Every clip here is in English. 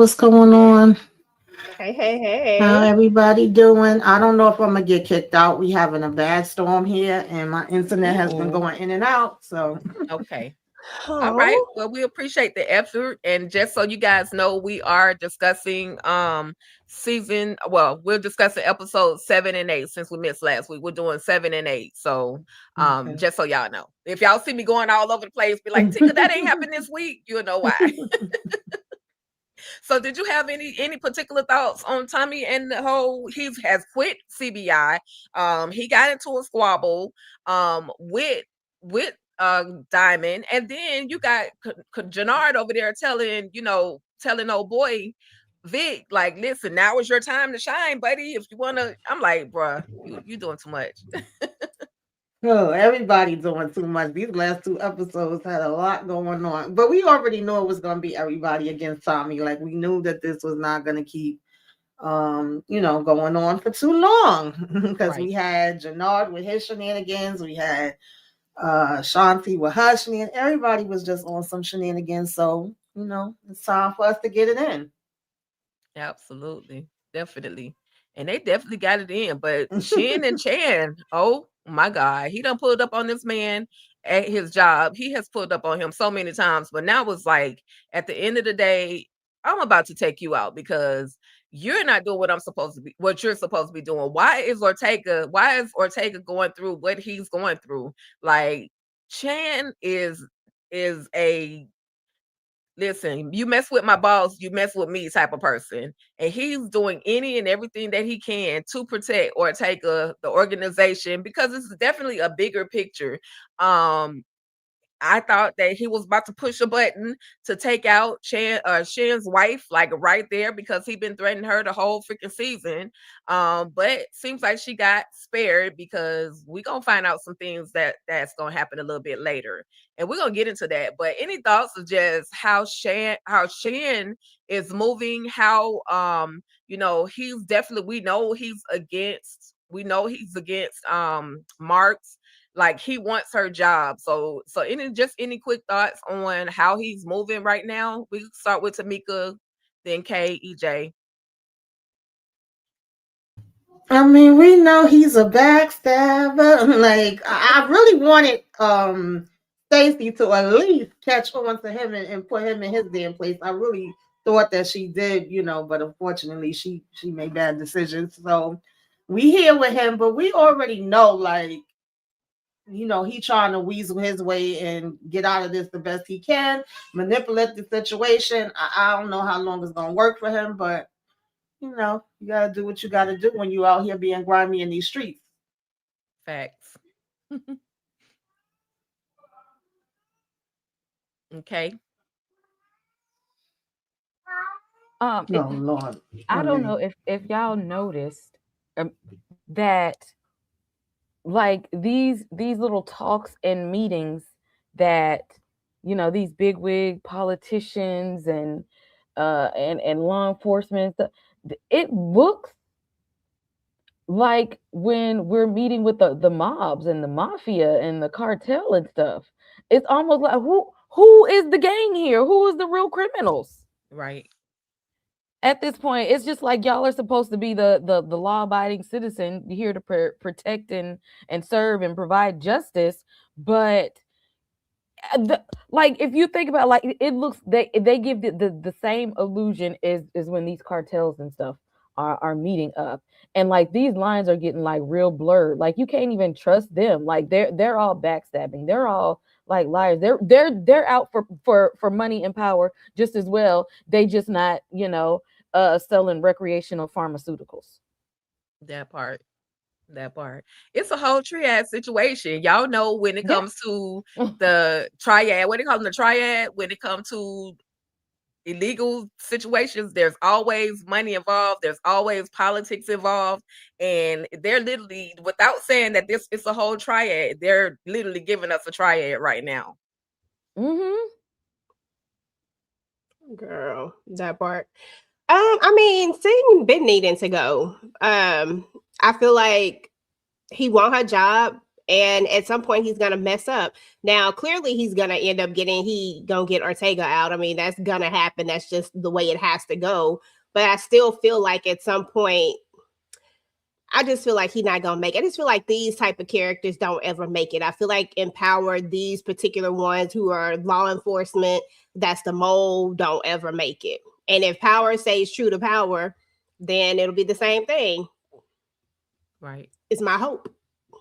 what's going on? Hey, hey, How hey. everybody doing? I don't know if I'm gonna get kicked out. We having a bad storm here, and my internet has been Ooh, going in and out. So, okay. All right. Oh, Well, we appreciate the effort. And just so you guys know, we are discussing we're discussing episodes 7 and 8 since we missed last week. We're doing 7 and 8. So okay. just so y'all know. If y'all see me going all over the place, be like, Tika, that ain't happened this week, you'll know why. So did you have any particular thoughts on Tommy and the whole he has quit CBI? He got into a squabble with Diamond, and then you got Jannard over there telling old boy Vic, like, listen, now is your time to shine, buddy. If you wanna, I'm like, bruh, you doing too much. Oh, everybody doing too much. These last two episodes had a lot going on, but we already knew it was gonna be everybody against Tommy. Like we knew that this was not gonna keep, going on for too long because we Right. had Jannard with his shenanigans. We had Shanti with her shenanigans. Everybody was just on some shenanigans. So, it's time for us to get it in. Absolutely. Definitely. And they definitely got it in. But Shin and Chan, oh my God, he done pulled up on this man at his job. He has pulled up on him so many times. But now it's like, at the end of the day, I'm about to take you out because you're not doing what you're supposed to be doing. Why is Ortega going through what he's going through? Like, Chan is a listen, you mess with my boss, you mess with me type of person. And he's doing any and everything that he can to protect Ortega, the organization, because it's definitely a bigger picture. Um, I thought that he was about to push a button to take out Shen's wife, like right there, because he been threatening her the whole freaking season. But seems like she got spared because we gonna find out some things that's gonna happen a little bit later, and we're gonna get into that. But any thoughts of just how Shen is moving? How he's definitely we know he's against Marks, like he wants her job. So any quick thoughts on how he's moving right now? We can start with Tamika, then KEJ. I mean, we know he's a backstabber. Like, I really wanted Stacy to at least catch on to him and put him in his damn place. I really thought that she did, but unfortunately she made bad decisions. So we here with him, but we already know, like, he trying to weasel his way and get out of this the best he can, manipulate the situation. I don't know how long it's gonna work for him, but you gotta do what you gotta do when you out here being grimy in these streets. Facts. Okay. Oh It, Lord. I don't Renee. know if y'all noticed um, that like these little talks and meetings that these bigwig politicians and law enforcement it looks like when we're meeting with the mobs and the mafia and the cartel and stuff. It's almost like who is the gang here? Who is the real criminals? Right. At this point, it's just like y'all are supposed to be the law abiding citizen here to protect and serve and provide justice. But like if you think about, like, it looks, they give the same illusion as when these cartels and stuff are meeting up, and like these lines are getting like real blurred. Like you can't even trust them. Like they're all backstabbing, they're all like liars, they're out for money and power just as well. They just not selling recreational pharmaceuticals. That part. That part. It's a whole triad situation. Y'all know when it Yeah. comes to the triad, when it comes to illegal situations, there's always money involved, there's always politics involved, and they're literally, without saying that this is a whole triad, they're literally giving us a triad right now. Mm-hmm. girl, that part. I mean, Sing been needing to go. I feel like he want her job, And at some point he's gonna mess up. Now, clearly he's gonna end up gonna get Ortega out. I mean, that's gonna happen. That's just the way it has to go. But I still feel like at some point, I just feel like he's not gonna make it. I just feel like these type of characters don't ever make it. I feel like Empower, these particular ones who are law enforcement, that's the mold, don't ever make it. And if Power stays true to Power, then it'll be the same thing. Right. It's my hope.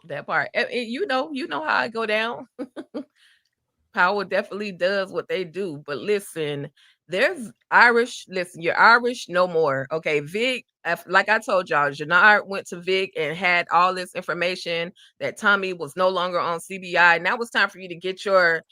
That part. You know how I go down. Power definitely does what they do. But listen, there's Irish. Listen, you're Irish no more. Okay, Vic, like I told y'all, Janard went to Vic and had all this information that Tommy was no longer on CBI. Now it's time for you to get your,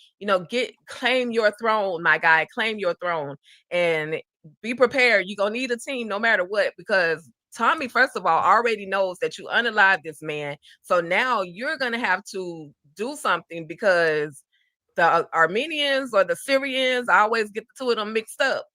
claim your throne, my guy, claim your throne, and be prepared. You're gonna need a team no matter what, because Tommy, first of all, already knows that you unalive this man. So now you're gonna have to do something, because the Armenians or the Syrians, I always get the two of them mixed up.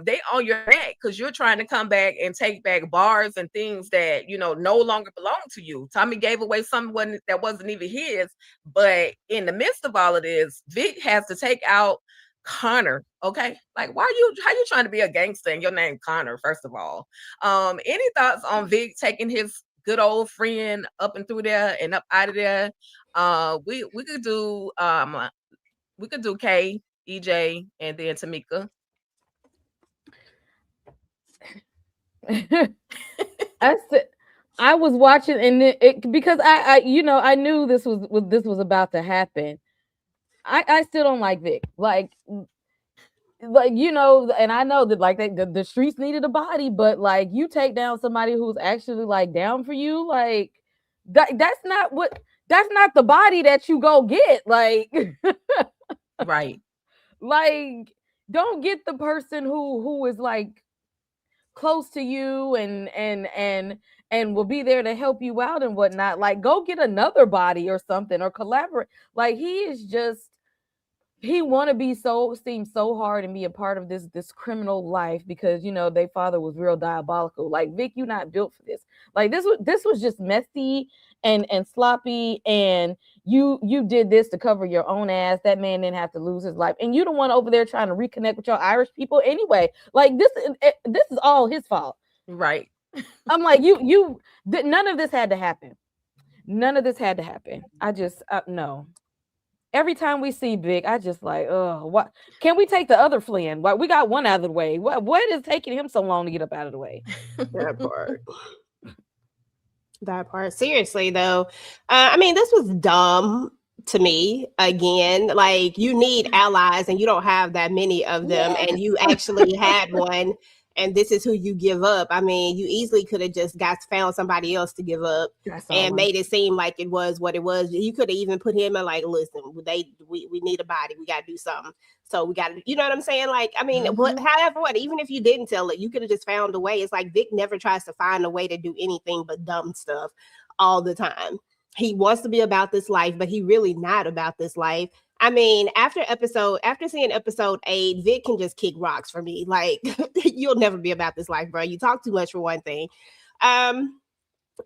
They on your neck because you're trying to come back and take back bars and things that no longer belong to you. Tommy gave away something that wasn't even his. But in the midst of all of this, Vic has to take out Connor. Okay, like how you trying to be a gangster and your name Connor? First of all, any thoughts on Vic taking his good old friend up and through there and up out of there? We could do K, EJ, and then Tamika. I was watching, and it because I knew this was about to happen. I still don't like Vic. Like and I know that like the streets needed a body, but like you take down somebody who's actually like down for you, like that's not the body that you go get. Like Right. Like, don't get the person who is like close to you and will be there to help you out and whatnot. Like, go get another body or something, or collaborate. Like, he want to seem so hard and be a part of this criminal life because their father was real diabolical. Like, Vic, you not built for this. Like, this was just messy and sloppy, and you did this to cover your own ass. That man didn't have to lose his life, and you the one over there trying to reconnect with your Irish people anyway. Like, this is all his fault. Right. I'm like, none of this had to happen. None of this had to happen. I just no. Every time we see Vic, I just like, oh, what? Can we take the other Flynn? What, we got one out of the way. What is taking him so long to get up out of the way? That part. That part. Seriously, though, I mean, this was dumb to me. Again, like, you need allies, and you don't have that many of them, yes. And you actually had one. And this is who you give up. I mean, you easily could have just found somebody else to give up and made it seem like it was what it was. You could have even put him in like, listen, we need a body. We got to do something. So we got to, you know what I'm saying? Like, I mean, even if you didn't tell it, you could have just found a way. It's like Vic never tries to find a way to do anything but dumb stuff all the time. He wants to be about this life, but he really not about this life. I mean, after seeing episode 8, Vic can just kick rocks for me. Like, you'll never be about this life, bro. You talk too much for one thing. And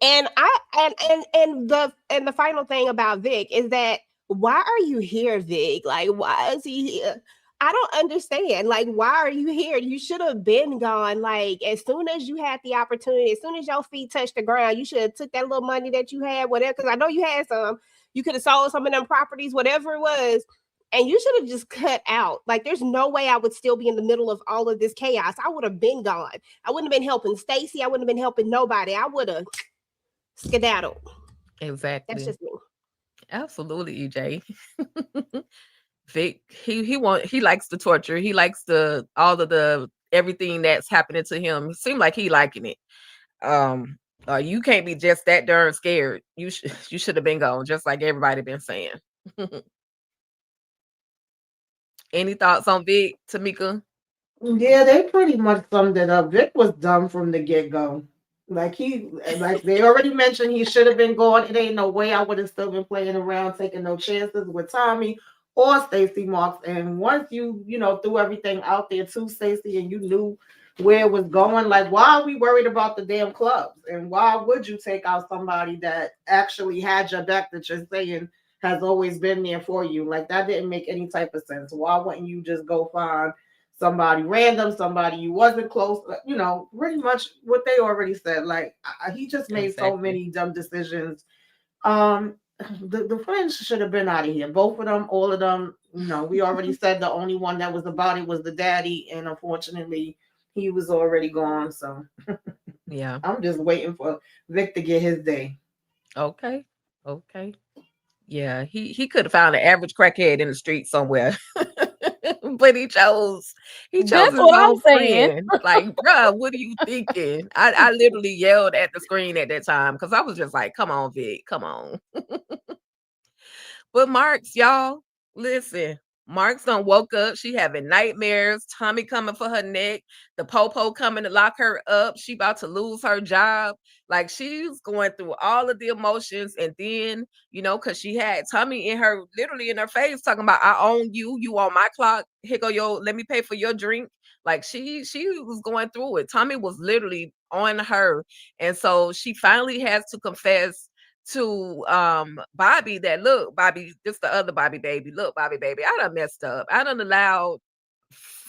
the final thing about Vic is that, why are you here, Vic? Like, why is he here? I don't understand. Like, why are you here? You should have been gone. Like, as soon as you had the opportunity, as soon as your feet touched the ground, you should have took that little money that you had, whatever, because I know you had some. You could have sold some of them properties, whatever it was, and you should have just cut out. Like, there's no way I would still be in the middle of all of this chaos. I would have been gone. I wouldn't have been helping Stacy. I wouldn't have been helping nobody. I would have skedaddled. Exactly. That's just me. Absolutely, EJ. Vic, he likes the torture. He likes all of the everything that's happening to him. It seemed like he liking it. You can't be just that darn scared. You should have been gone, just like everybody been saying. Any thoughts on Vic, Tamika? Yeah, they pretty much summed it up. Vic was dumb from the get-go. Like they already mentioned, he should have been gone. It ain't no way I would have still been playing around, taking no chances with Tommy or Stacey Marks. And once you threw everything out there to Stacey, and you knew where it was going. Like, why are we worried about the damn clubs? And why would you take out somebody that actually had your back, that you're saying has always been there for you? Like, that didn't make any type of sense. Why wouldn't you just go find somebody random, somebody you wasn't close, pretty much what they already said. Like, he just made so Exactly. many dumb decisions. um the friends should have been out of here, both of them, all of them. We already said the only one that was about it was the daddy, and unfortunately he was already gone. So Yeah. I'm just waiting for Vic to get his day. Okay. Okay. Yeah, he could have found an average crackhead in the street somewhere. But he chose That's his what I'm own saying. friend. Like, bruh, what are you thinking? I literally yelled at the screen at that time because I was just like, come on, Vic, come on. But Marks, y'all, listen. Marks done woke up. She having nightmares. Tommy coming for her neck. The popo coming to lock her up. She about to lose her job. Like, she's going through all of the emotions. And then, because she had Tommy literally in her face, talking about, I own you. You on my clock. Here go let me pay for your drink. Like, she was going through it. Tommy was literally on her. And so she finally has to confess to Bobby that, look, Bobby, this the other Bobby baby. Look, Bobby baby, I done messed up. I done allowed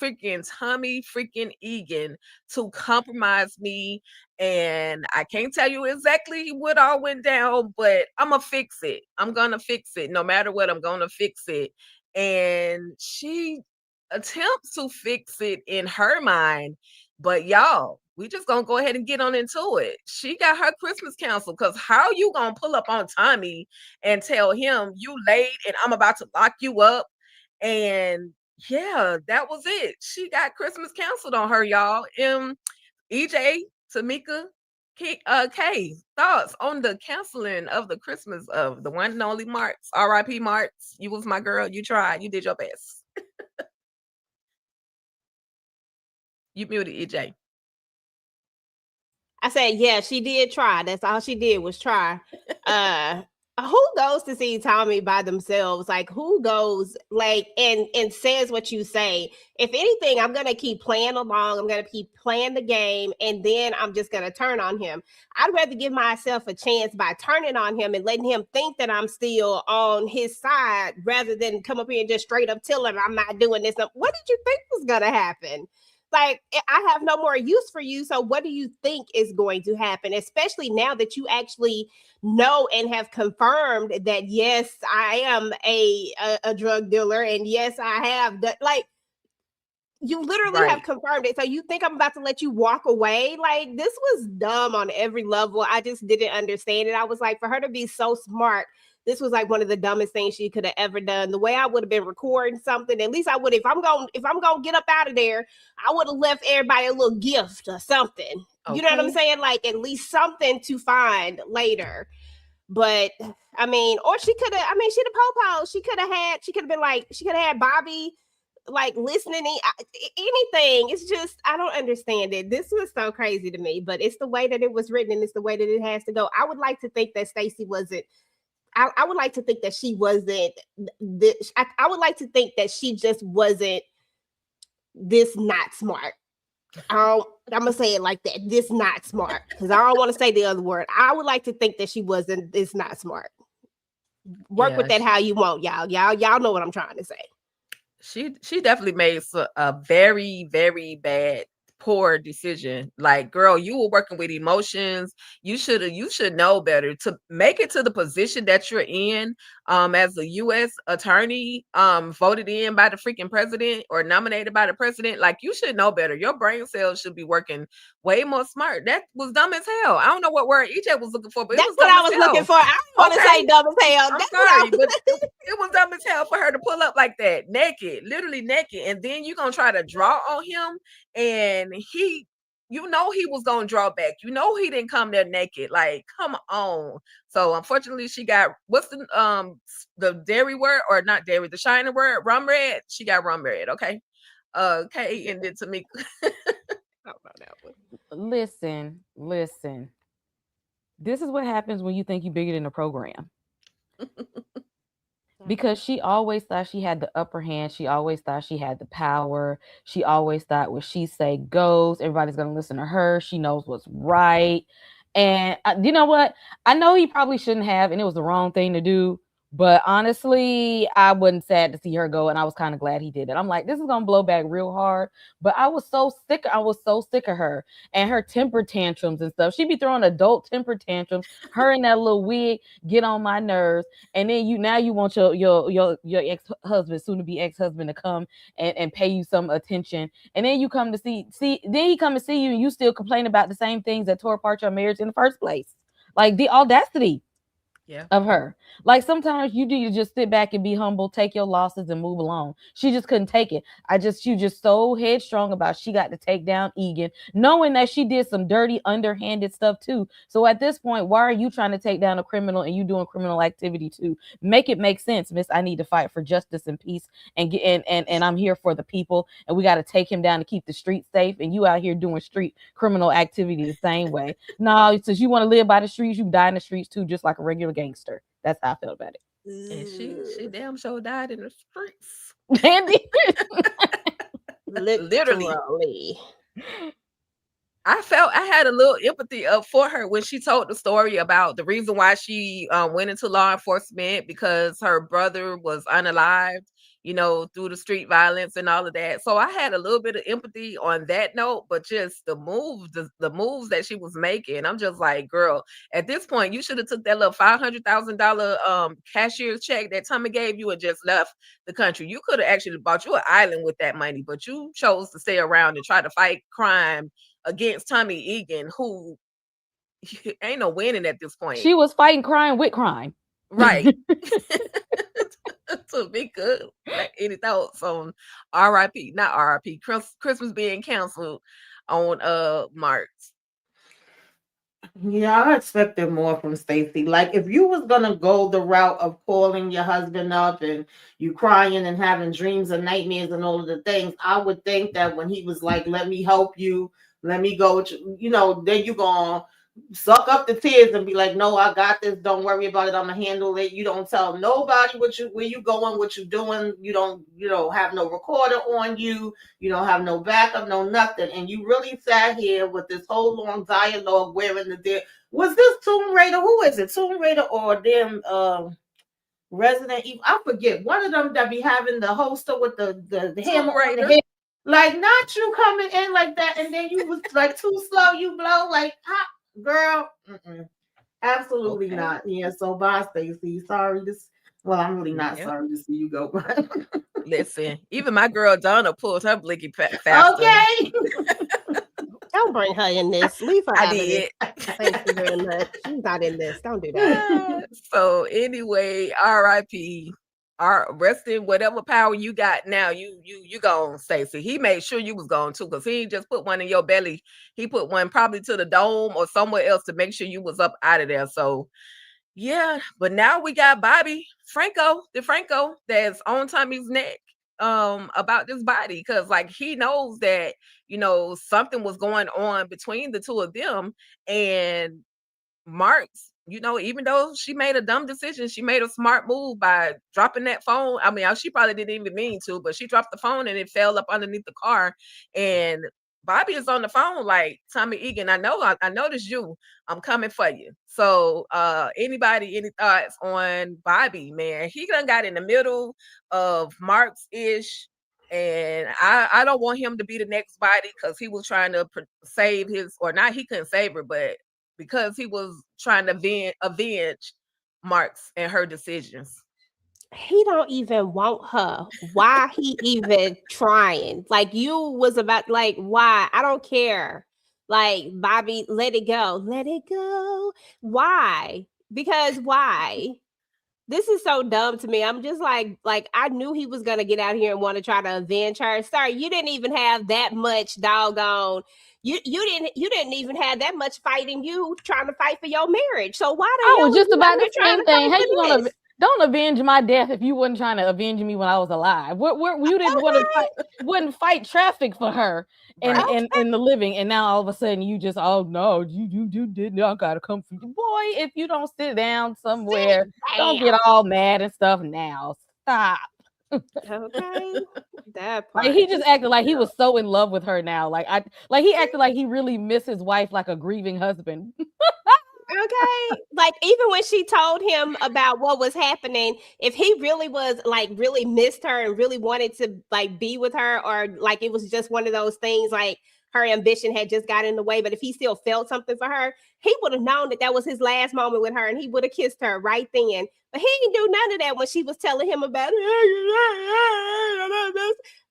freaking Tommy freaking Egan to compromise me, and I can't tell you exactly what all went down, but I'm gonna fix it. I'm gonna fix it. No matter what, I'm gonna fix it. And she attempts to fix it in her mind, but y'all, we just gonna go ahead and get on into it. She got her Christmas canceled, because how you gonna pull up on Tommy and tell him you late and I'm about to lock you up? And yeah, that was it. She got Christmas canceled on her, y'all. EJ, Tamika, K, thoughts on the canceling of the Christmas of the one and only Marks. R.I.P. Marks. You was my girl. You tried. You did your best. You muted, EJ. I said, yeah, she did try. That's all she did was try. Who goes to see Tommy by themselves? Like, who goes and says what you say? If anything, I'm gonna keep playing along. I'm gonna keep playing the game, and then I'm just gonna turn on him. I'd rather give myself a chance by turning on him and letting him think that I'm still on his side, rather than come up here and just straight up tell him I'm not doing this. What did you think was gonna happen? Like, I have no more use for you. So what do you think is going to happen? Especially now that you actually know and have confirmed that, yes, I am a drug dealer. And yes, I have like, you literally have confirmed it. So you think I'm about to let you walk away? Like, this was dumb on every level. I just didn't understand it. I was like, for her to be so smart, this was like one of the dumbest things she could have ever done. The way I would have been recording something, at least I would, if I'm gonna get up out of there, I would have left everybody a little gift or something. Okay. You know what I'm saying? Like, at least something to find later. But I mean, or she could have, she the popo. She could have been like, she could have had Bobby like listening, anything. It's just, I don't understand it. This was so crazy to me, but it's the way that it was written and it's the way that it has to go. I would like to think that Stacey wasn't, I would like to think that she wasn't this. I would like to think that she just wasn't this not smart. I'm gonna say it like that. This not smart, because I don't want to say the other word. I would like to think that she wasn't this not smart. Work with that how you want, y'all. Y'all know what I'm trying to say. She definitely made a very, very bad, poor decision. Like, girl, you were working with emotions. You should know better to make it to the position that you're in, as a U.S. attorney, voted in by the freaking president or nominated by the president. Like, you should know better. Your brain cells should be working way more smart. That was dumb as hell. I don't know what word EJ was looking for, but that's it was what dumb I was as hell. Looking for. I don't want to say dumb as hell. I'm sorry, but it was dumb as hell for her to pull up like that, naked, literally naked, and then you're gonna try to draw on him, and he was gonna draw back. He didn't come there naked. Like, come on. So unfortunately, she got, what's the dairy word, or not dairy, the shiny word, rum red. She got rum red. Okay. Okay, and then Tamika. How about that one? Listen. This is what happens when you think you're bigger than the program. because she always thought she had the upper hand. She always thought she had the power. She always thought what she say goes. Everybody's gonna listen to her. She knows what's right. And you know what? I know he probably shouldn't have, and it was the wrong thing to do. But honestly, I wasn't sad to see her go, and I was kind of glad he did it. I'm like, this is gonna blow back real hard. But I was so sick. I was so sick of her and her temper tantrums and stuff. She'd be throwing adult temper tantrums. Her and that little wig get on my nerves. And then you want your ex-husband, soon to be ex-husband, to come and pay you some attention. And then you come to see then he come and see you and you still complain about the same things that tore apart your marriage in the first place. Like the audacity of her. Like sometimes you need to just sit back and be humble, take your losses and move along. She just couldn't take it. She just so headstrong about she got to take down Egan, knowing that she did some dirty, underhanded stuff too. So at this point, why are you trying to take down a criminal and you doing criminal activity too? Make it make sense, miss. I need to fight for justice and peace and get and I'm here for the people, and we got to take him down to keep the streets safe. And you out here doing street criminal activity the same way. No, since you want to live by the streets, you die in the streets too, just like a regular gangster. That's how I felt about it. And she damn sure died in the streets. Literally. I had a little empathy for her when she told the story about the reason why she went into law enforcement, because her brother was unalived, through the street violence and all of that. So I had a little bit of empathy on that note, but just the moves that she was making, I'm just like, girl, at this point, you should have took that little $500,000 cashier's check that Tommy gave you and just left the country. You could have actually bought you an island with that money, but you chose to stay around and try to fight crime against Tommy Egan, who ain't no winning at this point. She was fighting crime with crime. Right. To be good. Any thoughts on RIP, not RIP, Christmas being canceled on March? Yeah, I expected more from Stacey. Like, if you was gonna go the route of calling your husband up and you crying and having dreams and nightmares and all of the things, I would think that when he was like, let me help you, let me go, then you gonna suck up the tears and be like, no, I got this, don't worry about it, I'm gonna handle it. You don't tell nobody where you going, what you doing. You don't have no recorder on you, you don't have no backup, no nothing. And you really sat here with this whole long dialogue wearing was this Tomb Raider? Who is it? Tomb Raider or them Resident Evil? I forget. One of them that be having the holster with the hammer on the head. Like, not you coming in like that, and then you was like too slow, you blow like hot. Girl, absolutely not. Yeah, so bye, Stacey. Sorry, I'm really not sorry to see you go. Listen, even my girl Donna pulled her blicky faster. Okay. Don't bring her in this. Leave her out of it. Thank you very much. She's not in this. Don't do that. So anyway, RIP. Rest in whatever power you got now. You gone, Stacey. He made sure you was gone too, because he just put one in your belly. He put one probably to the dome or somewhere else to make sure you was up out of there. So yeah, but now we got Bobby Franco that's on Tommy's neck about this body, because like he knows that something was going on between the two of them. And Marks, even though she made a dumb decision, she made a smart move by dropping that phone. I mean, she probably didn't even mean to, but she dropped the phone and it fell up underneath the car. And Bobby is on the phone like, Tommy Egan, I noticed you. I'm coming for you. So any thoughts on Bobby, man? He done got in the middle of Marks-ish. And I don't want him to be the next body, because he was trying to save his, or not, he couldn't save her, but because he was trying to avenge Marks and her decisions. He don't even want her. Why he even trying? Like, you was about, like, why? I don't care. Like, Bobby, let it go. Let it go. Why? Because why? This is so dumb to me. I'm just like I knew he was gonna get out here and want to try to avenge her. Sorry, you didn't even have that much doggone. You didn't even have that much fight in you trying to fight for your marriage. So why the hell just about the trying same thing? Don't avenge my death if you wasn't trying to avenge me when I was alive. You didn't want to fight, wouldn't fight traffic for her and Right. in the living, and now all of a sudden you just, oh no, you did not gotta come for you, boy. If you don't sit down somewhere, don't get all mad and stuff now. Stop. Okay. That Like part. he just acted like he was so in love with her now. Like he acted like he really missed his wife like a grieving husband. Okay. Like even when she told him about what was happening, if he really was like really missed her and really wanted to like be with her, or like it was just one of those things like her ambition had just got in the way, but if he still felt something for her, he would have known that that was his last moment with her and he would have kissed her right then. But he didn't do none of that when she was telling him about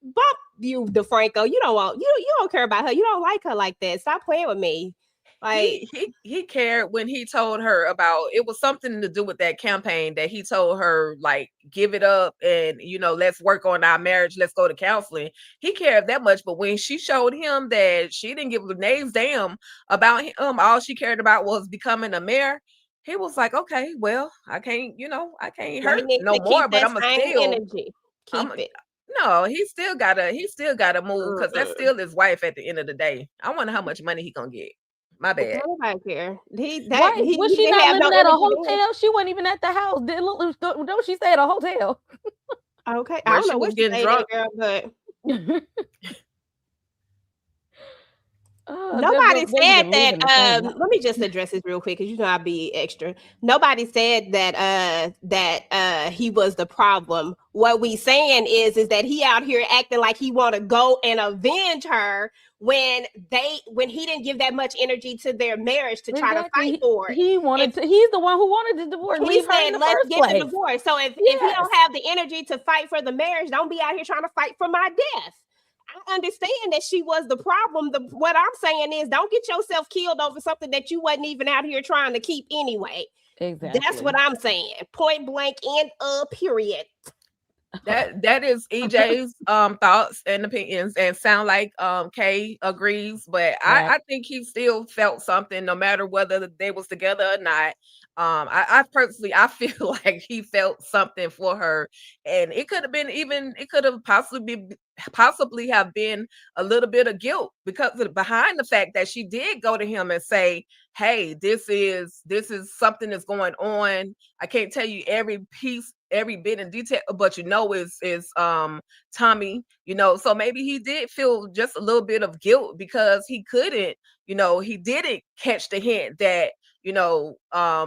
bump you, DeFranco. You don't want you don't care about her. You don't like her like that. Stop playing with me. Like He cared when he told her about it was something to do with that campaign that he told her like give it up and let's work on our marriage, let's go to counseling. He cared that much, but when she showed him that she didn't give a name's damn about him, all she cared about was becoming a mayor. He was like, okay, well, I can't hurt he needs no to more, keep but that I'm same still energy. I'm Keep it. no, he still gotta move because that's still his wife at the end of the day. I wonder how much money he gonna get. My bad. Nobody care. Why was He she didn't not have no living at a energy then. hotel? She wasn't even at the house. Don't she stay at a hotel? Okay, I Where don't she know where was she getting stayed drunk. at, girl, but They nobody was said even that. leaving the same house. Let me just address this real quick because I'll be extra. Nobody said that he was the problem. What we saying is that he out here acting like he want to go and avenge her when he didn't give that much energy to their marriage to try to fight Exactly. for it. He wanted to. He's the one who wanted the divorce. He Leave her in said, the let's first get the place. divorce. So if he Yes. don't have the energy to fight for the marriage, don't be out here trying to fight for my death. I understand that she was the problem. What I'm saying is don't get yourself killed over something that you wasn't even out here trying to keep anyway. Exactly. That's what I'm saying. Point blank and period. That is EJ's thoughts and opinions, and sound like Kay agrees, but Right. I think he still felt something no matter whether they was together or not. I personally I feel like he felt something for her, and it could have been it could have possibly have been a little bit of guilt because behind the fact that she did go to him and say, hey, this is something that's going on. I can't tell you every piece, every bit in detail, but is Tommy, so maybe he did feel just a little bit of guilt because he couldn't, he didn't catch the hint that,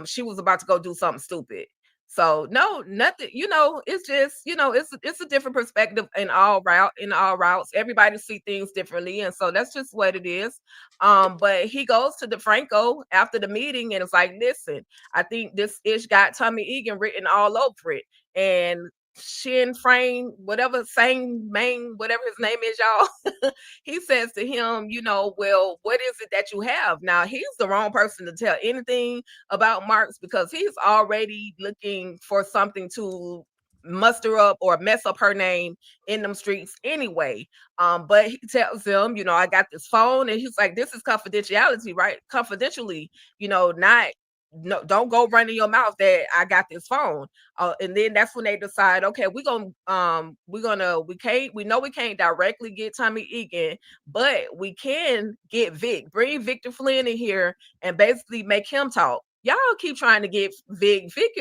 she was about to go do something stupid. So no, nothing, it's just, it's a different perspective in all routes. Everybody see things differently. And so that's just what it is. But he goes to DeFranco after the meeting and it's like, listen, I think this ish got Tommy Egan written all over it. And Shin Frame, whatever whatever his name is, y'all, he says to him, well, what is it that you have? Now he's the wrong person to tell anything about Marks because he's already looking for something to muster up or mess up her name in them streets anyway. But he tells him, I got this phone, and he's like, this is confidentiality, right? Confidentially, not no, don't go running your mouth that I got this phone. And then that's when they decide, okay, we know we can't directly get Tommy Egan, but we can get Vic. Bring Victor Flynn in here and basically make him talk. Y'all keep trying to get Vic. Vic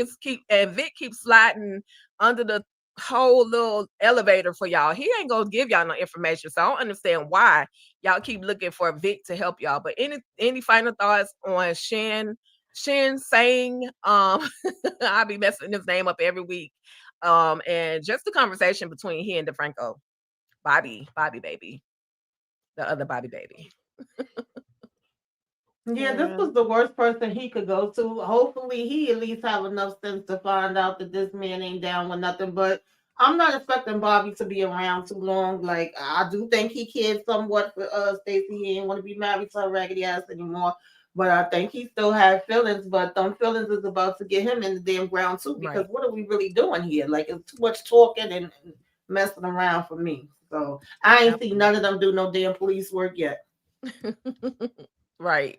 keeps sliding under the whole little elevator for y'all. He ain't gonna give y'all no information. So I don't understand why y'all keep looking for Vic to help y'all. But any final thoughts on Shin saying, I'll be messing his name up every week. And just the conversation between he and DeFranco. Bobby baby. The other Bobby baby. Yeah, this was the worst person he could go to. Hopefully, he at least have enough sense to find out that this man ain't down with nothing. But I'm not expecting Bobby to be around too long. Like, I do think he cared somewhat for Stacey. He ain't want to be married to her raggedy ass anymore. But I think he still had feelings. But them feelings is about to get him in the damn ground too. Because Right. what are we really doing here? Like, it's too much talking and messing around for me. So I ain't seen none of them do no damn police work yet. Right.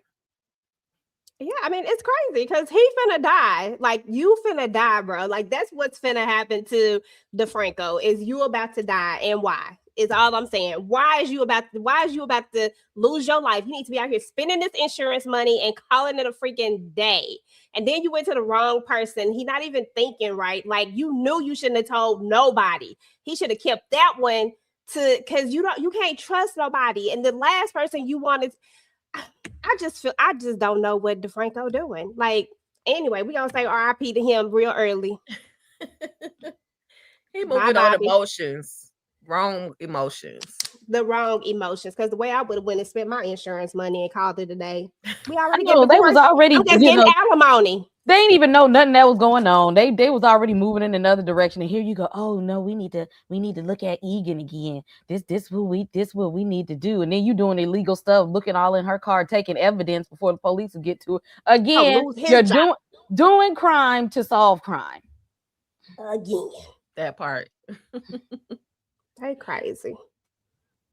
Yeah, I mean, it's crazy because he finna die. Like, you finna die, bro. Like, that's what's finna happen to DeFranco is you about to die. And why? Is all I'm saying. Why is you about to lose your life? You need to be out here spending this insurance money and calling it a freaking day. And then you went to the wrong person. He not even thinking right. Like, you knew you shouldn't have told nobody. He should have kept that one to because you can't trust nobody. And the last person you wanted, I just don't know what DeFranco doing. Like, anyway, we gonna say RIP to him real early. He Bye, moving on Bobby. emotions, wrong emotions. The wrong emotions. Because the way I would have went and spent my insurance money and called it a day. We already I get know, they was divorced. already, I'm just you getting know, alimony. they didn't even know nothing that was going on. They was already moving in another direction. And here you go. Oh no, we need to look at Egan again. This what we need to do. And then you doing illegal stuff, looking all in her car, taking evidence before the police will get to it. Again, lose his you're job. doing crime to solve crime. Again. That part. They crazy.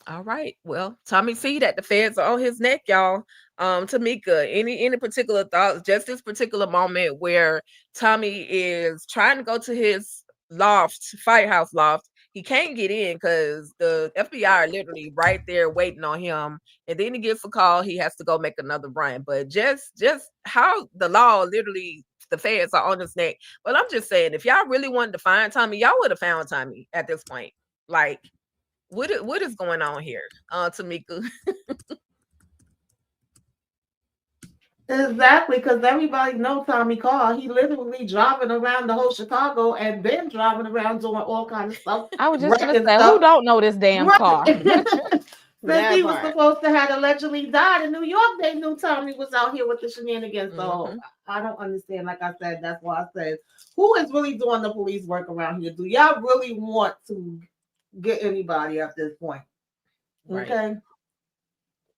All right. Well, Tommy see that the feds are on his neck, y'all. Tamika, any particular thoughts? Just this particular moment where Tommy is trying to go to his firehouse loft. He can't get in because the FBI are literally right there waiting on him. And then he gets a call. He has to go make another run. But just how the law literally, the feds are on his neck. But I'm just saying, if y'all really wanted to find Tommy, y'all would have found Tommy at this point. Like, what is going on here, Tamika? Exactly, because everybody knows Tommy Carr. He literally driving around the whole Chicago and been driving around doing all kinds of stuff. I was just gonna wrecking say, stuff. who don't know this damn Right. car? Since he was supposed to have allegedly died in New York, they knew Tommy was out here with the shenanigans. So I don't understand. Like I said, that's why I said, who is really doing the police work around here? Do y'all really want to get anybody at this point? Right. Okay.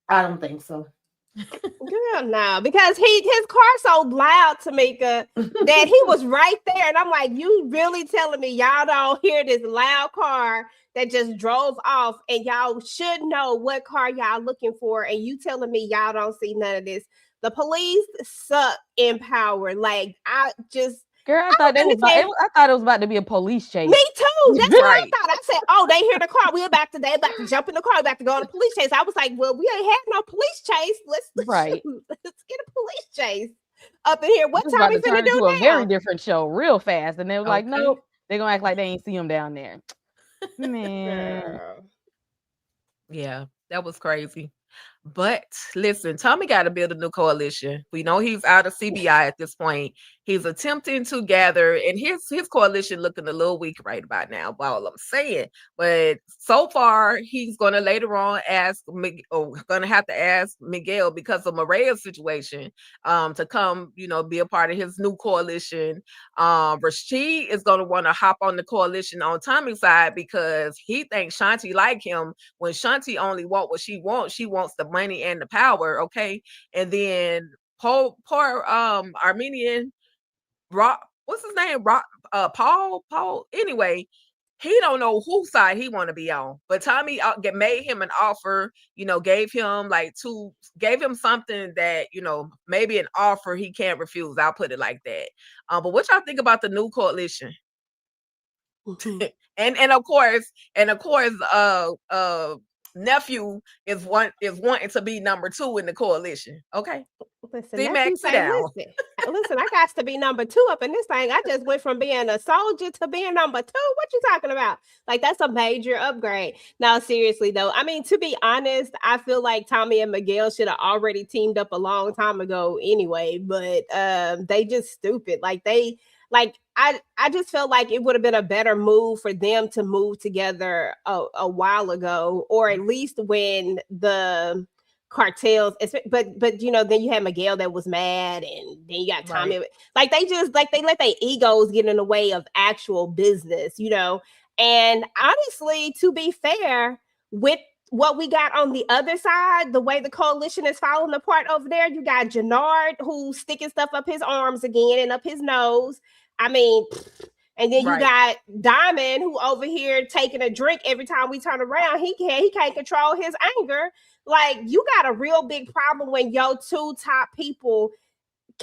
I don't think so. Girl, no, because his car so loud, Tamika, that he was right there. And I'm like, you really telling me y'all don't hear this loud car that just drove off and y'all should know what car y'all looking for, and you telling me y'all don't see none of this? The police suck in power. Like, Girl, I thought it was about to be a police chase. Me too. That's what I Right. thought. I said, "Oh, they hear the car. They about to jump in the car. About to go on a police chase." I was like, "Well, we ain't had no police chase. Let's Right. let's get a police chase up in here. What This is about Tommy to turn finna do into a very now?" different show real fast. And they were like, Okay. nope. They're gonna act like they ain't see him down there. Man. Girl. Yeah, that was crazy. But listen, Tommy got to build a new coalition. We know he's out of CBI at this point. He's attempting to gather, and his coalition looking a little weak right about now. All I'm saying, but so far he's going to later on going to have to ask Miguel because of Maria's situation, to come, be a part of his new coalition. Rashid is going to want to hop on the coalition on Tommy's side because he thinks Shanti like him when Shanti only want what she wants. She wants the money and the power, okay? And then poor Armenian Rock, what's his name? Paul. Anyway, he don't know whose side he want to be on. But Tommy made him an offer, gave him something that, maybe an offer he can't refuse. I'll put it like that. But what y'all think about the new coalition? and of course, nephew is wanting to be number 2 in the coalition. Okay. Listen, D-Mac, sit down. Listen, I got to be number 2 up in this thing. I just went from being a soldier to being number 2. What you talking about? Like, that's a major upgrade. Now, seriously though, I mean, to be honest, I feel like Tommy and Miguel should have already teamed up a long time ago anyway, but they just stupid. I just felt like it would have been a better move for them to move together a while ago, or at least when the cartels, but then you had Miguel that was mad, and then you got Tommy. Right. They let their egos get in the way of actual business, and honestly, to be fair, with what we got on the other side, the way the coalition is falling apart over there, you got Jannard who's sticking stuff up his arms again and up his nose. I mean, and then you got Diamond who over here taking a drink every time we turn around. He can't control his anger. Like, you got a real big problem when your 2 top people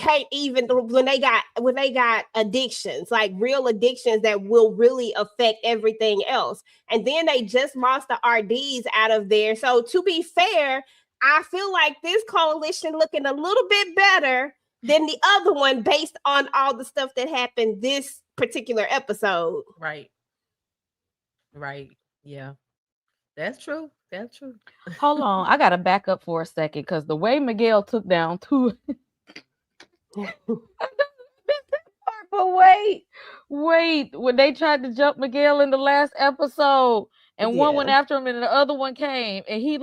can't even when they got addictions, like real addictions that will really affect everything else. And then they just lost the RDs out of there. So to be fair, I feel like this coalition looking a little bit better than the other one based on all the stuff that happened this particular episode. Right. Yeah. That's true. Hold on, I gotta back up for a second because the way Miguel took down two. But wait, when they tried to jump Miguel in the last episode, and one went after him, and the other one came, and he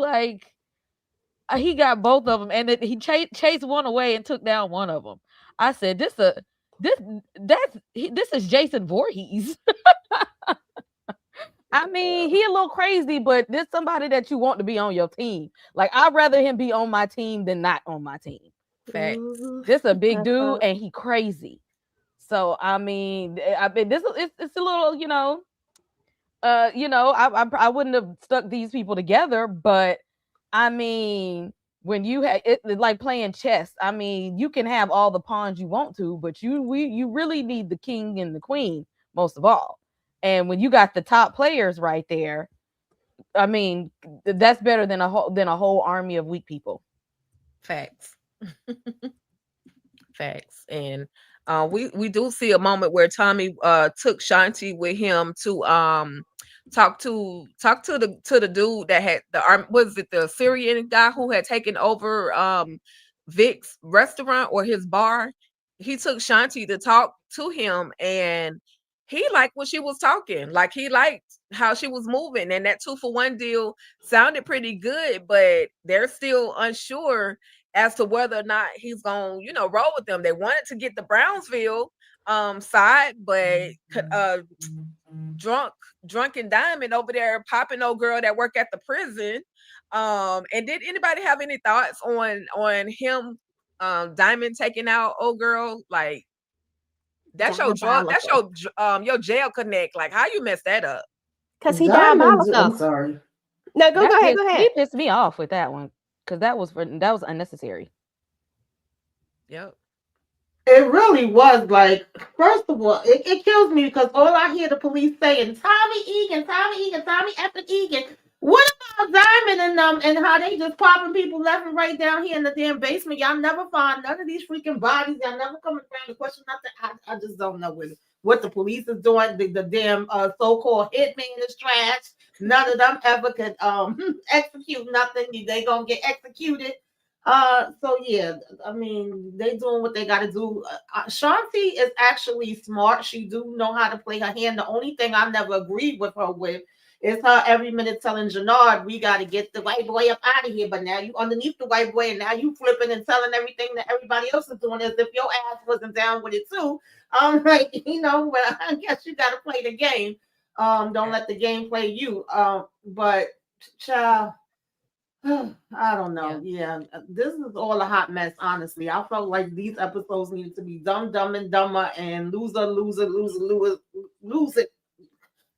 got both of them, and he chased one away and took down one of them. I said, this is Jason Voorhees. I mean, he a little crazy, but this somebody that you want to be on your team. Like, I'd rather him be on my team than not on my team. Facts. This a big dude, and he crazy. So I mean, this it's a little, I wouldn't have stuck these people together, but I mean, when you have it like playing chess, I mean, you can have all the pawns you want to, but you really need the king and the queen most of all. And when you got the top players right there, I mean, that's better than a whole army of weak people. Facts. Facts. And we do see a moment where Tommy took Shanti with him to talk to the dude that had was it the Syrian guy who had taken over Vic's restaurant or his bar. He took Shanti to talk to him, and he liked what she was talking. Like, he liked how she was moving, and that 2-for-1 deal sounded pretty good, but they're still unsure as to whether or not he's gonna, roll with them. They wanted to get the Brownsville side, but drunken Diamond over there popping old girl that work at the prison. And did anybody have any thoughts on him, Diamond taking out old girl? Like, that's your jail connect. Like, how you mess that up? Because he diabolical. I'm sorry. No, go ahead. He pissed me off with that one because that was unnecessary. Yep. It really was. Like, first of all, it kills me because all I hear the police saying, Tommy Egan, Tommy effing Egan. What about Diamond and them and how they just popping people left and right down here in the damn basement? Y'all never find none of these freaking bodies. Y'all never come around to question nothing. I just don't know what the police is doing. The damn so-called hitman is trash. None of them ever could execute nothing. They gonna get executed. So yeah, I mean, they doing what they got to do. Shanti is actually smart. She do know how to play her hand. The only thing I never agreed with her with is her every minute telling Jannard, we got to get the white boy up out of here. But now you underneath the white boy, and now you flipping and telling everything that everybody else is doing as if your ass wasn't down with it too. Like, well, I guess you got to play the game. Don't let the game play you. But child. I don't know. Yeah, this is all a hot mess. Honestly, I felt like these episodes needed to be dumb and dumber and loser, it.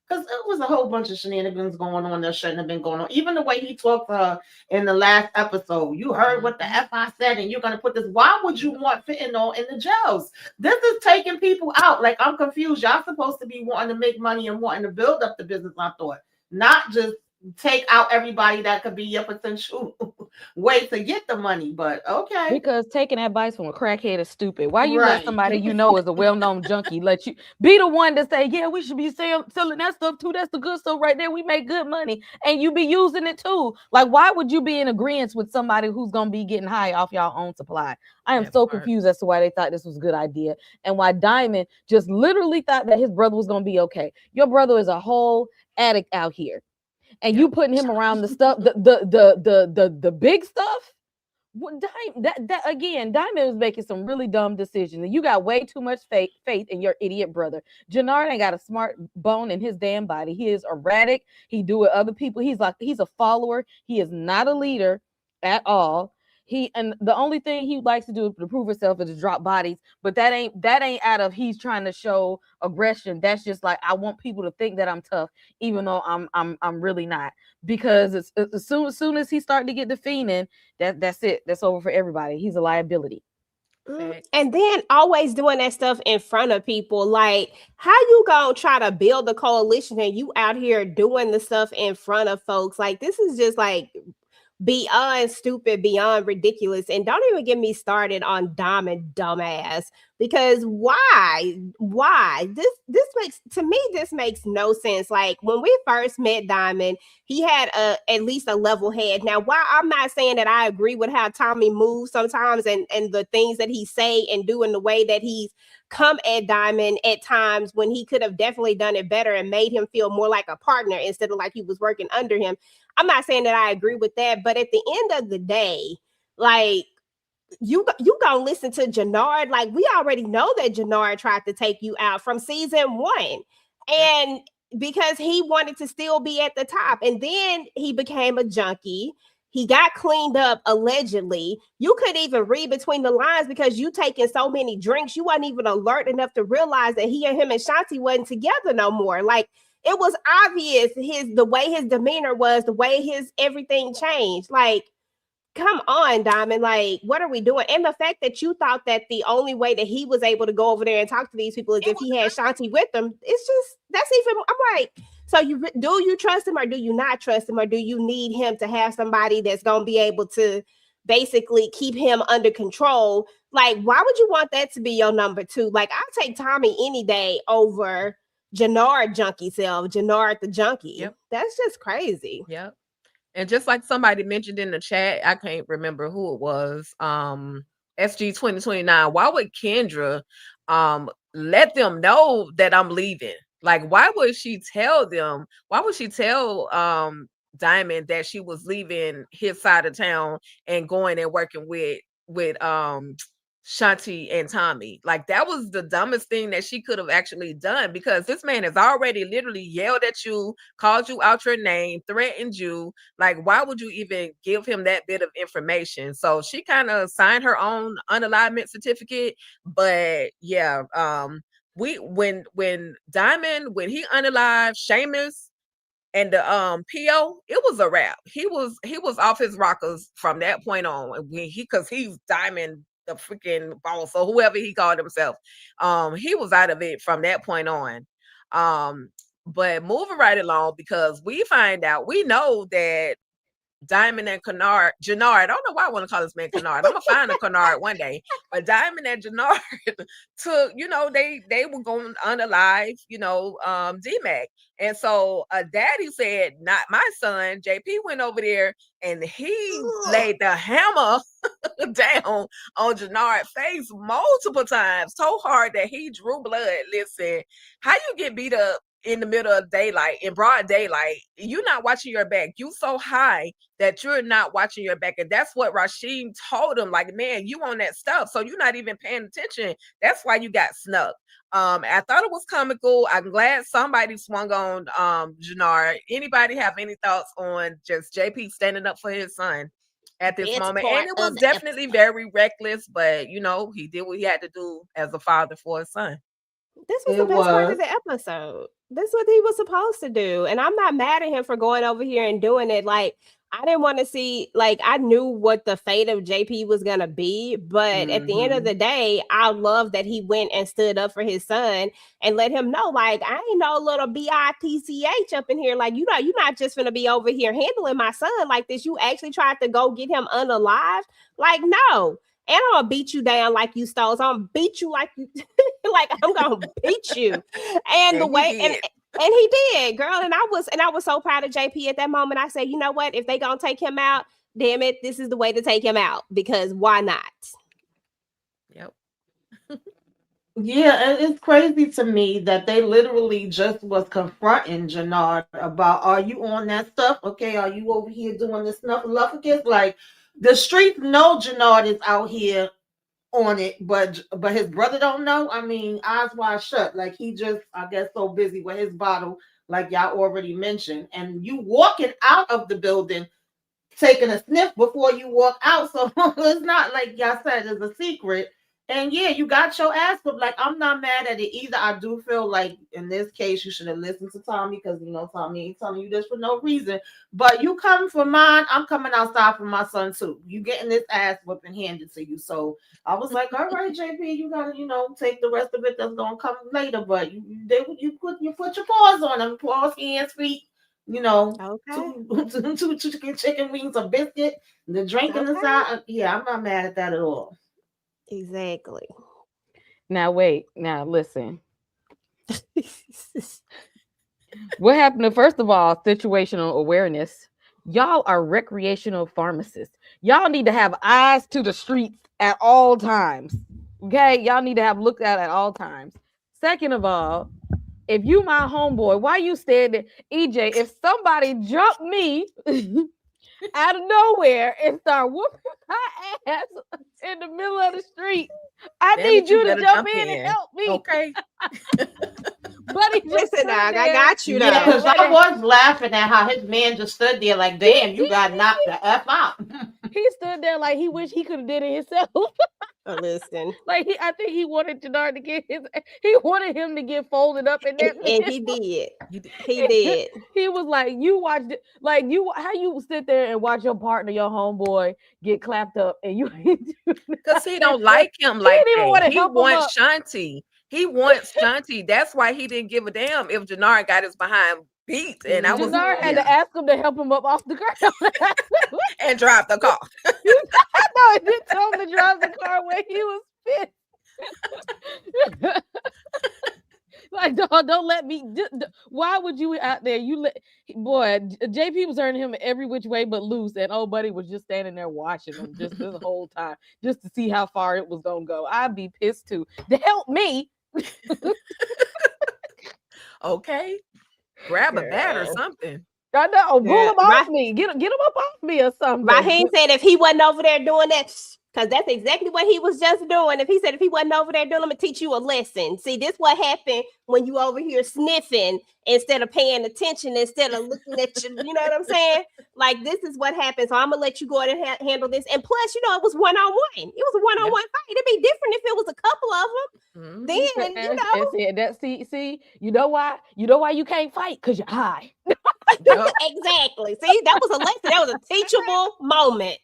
Because it was a whole bunch of shenanigans going on that shouldn't have been going on. Even the way he talked to her in the last episode. You heard what the F I said, and you're going to put this. Why would you want fentanyl in the jails? This is taking people out. Like, I'm confused. Y'all supposed to be wanting to make money and wanting to build up the business, I thought. Not just take out everybody that could be your potential way to get the money. But okay. Because taking advice from a crackhead is stupid. Why you let somebody is a well-known junkie let you be the one to say, yeah, we should be selling that stuff too. That's the good stuff right there. We make good money. And you be using it too. Like, why would you be in agreement with somebody who's going to be getting high off y'all own supply? I am so confused as to why they thought this was a good idea. And why Diamond just literally thought that his brother was going to be okay. Your brother is a whole addict out here. And you putting him around the stuff, the big stuff. Diamond was making some really dumb decisions, and you got way too much faith in your idiot brother. Jannard ain't got a smart bone in his damn body. He is erratic. He do it other people. He's a follower. He is not a leader at all. And the only thing he likes to do to prove himself is to drop bodies, but that ain't out of he's trying to show aggression. That's just like, I want people to think that I'm tough, even though I'm really not. Because as soon as he started to get the fiending, that's it. That's over for everybody. He's a liability. Facts. And then always doing that stuff in front of people. Like, how you gonna try to build a coalition and you out here doing the stuff in front of folks? Like, this is just like beyond stupid, beyond ridiculous. And don't even get me started on Diamond dumbass. Because why? Why? This makes, to me, this makes no sense. Like, when we first met Diamond, he had at least a level head. Now, while I'm not saying that I agree with how Tommy moves sometimes and the things that he say and do in the way that he's come at Diamond at times when he could have definitely done it better and made him feel more like a partner instead of like he was working under him. I'm not saying that I agree with that, but at the end of the day, like, you gonna listen to Jannard. Like, we already know that Jannard tried to take you out from season 1, Yep. and because he wanted to still be at the top, and then he became a junkie. He got cleaned up allegedly. You couldn't even read between the lines because you taking so many drinks. You wasn't even alert enough to realize that him and Shanti wasn't together no more. Like, it was obvious the way his demeanor was, the way his everything changed. Like, come on, Diamond. Like, what are we doing? And the fact that you thought that the only way that he was able to go over there and talk to these people is It if was he had Shanti with him. It's just, that's even, I'm like, so do you trust him or do you not trust him? Or do you need him to have somebody that's going to be able to basically keep him under control? Like, why would you want that to be your number 2? Like, I'll take Tommy any day over Jannard junkie self, Jannard the junkie. Yep. That's just crazy. Yep. And just like somebody mentioned in the chat, I can't remember who it was. SG 2029. Why would Kendra let them know that I'm leaving? Like, why would she tell them? Why would she tell Diamond that she was leaving his side of town and going and working with Shanti and Tommy? Like, that was the dumbest thing that she could have actually done, because this man has already literally yelled at you, called you out your name, threatened you. Like, why would you even give him that bit of information? So she kind of signed her own unalignment certificate. But yeah, we when Diamond, when he unalived Seamus and the PO, it was a wrap. He was off his rockers from that point on. When because he's Diamond, the freaking boss, or whoever he called himself. He was out of it from that point on. But moving right along, because we find out, we know that Diamond and Jannard, I don't know why I want to call this man Kennard. I'm gonna find a Kennard one day. But Diamond and Jannard took, they were going unalive, D-Mac. And so daddy said, not my son. JP went over there and he laid the hammer down on Jannard's face multiple times, so hard that he drew blood. Listen, how you get beat up in the middle of daylight, in broad daylight? You're not watching your back. You so high that you're not watching your back. And that's what Rasheem told him. Like, man, you on that stuff, so you're not even paying attention. That's why you got snuck. I thought it was comical. I'm glad somebody swung on Jannard. Anybody have any thoughts on just JP standing up for his son at this It's moment? part And it of was the definitely very reckless, but he did what he had to do as a father for his son. This was the It best part was. of the episode. This is what he was supposed to do. And I'm not mad at him for going over here and doing it. Like, I didn't want to see, like, I knew what the fate of JP was going to be. But at the end of the day, I love that he went and stood up for his son and let him know, like, I ain't no little bitch up in here. Like, you're not just going to be over here handling my son like this. You actually tried to go get him unalive. Like, no. And I'm gonna beat you down like you stole. So I'm gonna beat you like you like I'm gonna beat you. And the And he way did. and he did, girl. And I was so proud of JP at that moment. I said, you know what? If they gonna take him out, damn it, this is the way to take him out, because why not? Yep. Yeah, and it's crazy to me that they literally just was confronting Jannard about, are you on that stuff? Okay, are you over here doing this snuffleupagus? Like, the streets know Jannard is out here on it, but his brother don't know. I mean, eyes wide shut. Like, he just, I guess, so busy with his bottle, like y'all already mentioned. And you walking out of the building taking a sniff before you walk out. So it's not like y'all said it's a secret. And yeah, you got your ass whooped. Like, I'm not mad at it either. I do feel like in this case you should have listened to Tommy, because Tommy ain't telling you this for no reason. But you come for mine, I'm coming outside for my son too. You getting this ass whooping handed to you. So I was like, all right, JP, you gotta, take the rest of it that's gonna come later. But you put your paws on them, paws, hands, feet, Okay. two chicken wings, a biscuit, the drink in the Okay. side. Yeah, I'm not mad at that at all. Exactly. Now wait. Now listen. What happened to, first of all, situational awareness? Y'all are recreational pharmacists. Y'all need to have eyes to the streets at all times. Okay? Y'all need to have looked at all times. Second of all, if you my homeboy, why you standing, EJ? If somebody jumped me out of nowhere and start whooping my ass in the middle of the street, I Damn need it, you to better jump in and help me. Okay. Buddy just Listen, stood dog, I there. got you Yeah, though. because I was laughing at how his man just stood there like, damn, you got knocked the F out. He stood there like he wished he could have did it himself. Listen, Like I think he wanted Jannard to get he wanted him to get folded up in that. and he did. You did. He did. He was like, you watched it, like how you sit there and watch your partner, your homeboy, get clapped up, and you Because he don't like him He like didn't even that. want to He help him up. wants Shanti. He wants Shanti. That's why he didn't give a damn if Jannard got his behind beat. And I was Jannard had to ask him to help him up off the ground. and drive the car. No, he didn't tell him to drive the car when he was pissed. Like, don't let me. Why would you out there? Boy, JP was earning him every which way but loose, and old buddy was just standing there watching him just this whole time, just to see how far it was gonna go. I'd be pissed too. To help me. Okay. Grab a bat or something. I know. Pull Yeah, him off me. Get him up off me or something. Raheem said if he wasn't over there doing that, because that's exactly what he was just doing. If he wasn't over there doing, I'm gonna teach you a lesson. See, this what happened when you over here sniffing instead of paying attention, instead of looking at you. You know what I'm saying? Like, this is what happens. So I'm gonna let you go ahead and handle this. And plus, it was one-on-one. It was a one-on-one fight. It'd be different if it was a couple of them. Then see, you know why? You know why you can't fight? Because you're high. Exactly. See, that was a lesson. That was a teachable moment.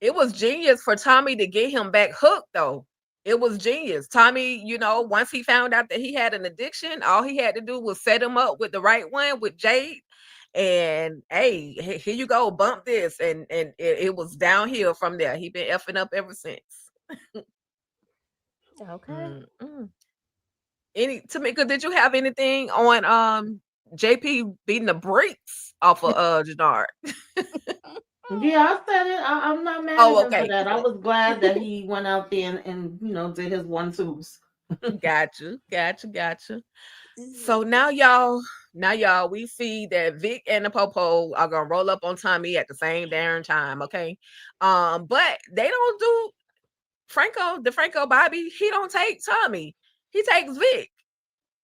It was genius for Tommy to get him back hooked, though. It was genius. Tommy, once he found out that he had an addiction, all he had to do was set him up with the right one, with Jade. And hey, here you go, bump this. And it was downhill from there. He been effing up ever since. Okay. Tamika, did you have anything on JP beating the brakes off of Jannard? Yeah, I said it. I'm not mad at him for that. I was glad that he went out there and did his 1-2s. Gotcha. So now y'all, we see that Vic and the Popo are gonna roll up on Tommy at the same darn time, okay? But they don't do Franco Bobby. He don't take Tommy. He takes Vic,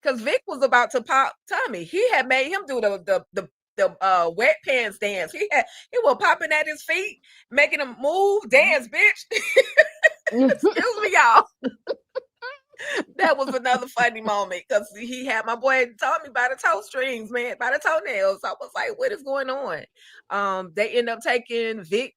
because Vic was about to pop Tommy. He had made him do the wet pants dance. He was popping at his feet, making him move, dance, bitch. Excuse me, y'all. That was another funny moment, because he had my boy Tommy by the toe strings, man, by the toenails. I was like, what is going on? They end up taking Vic,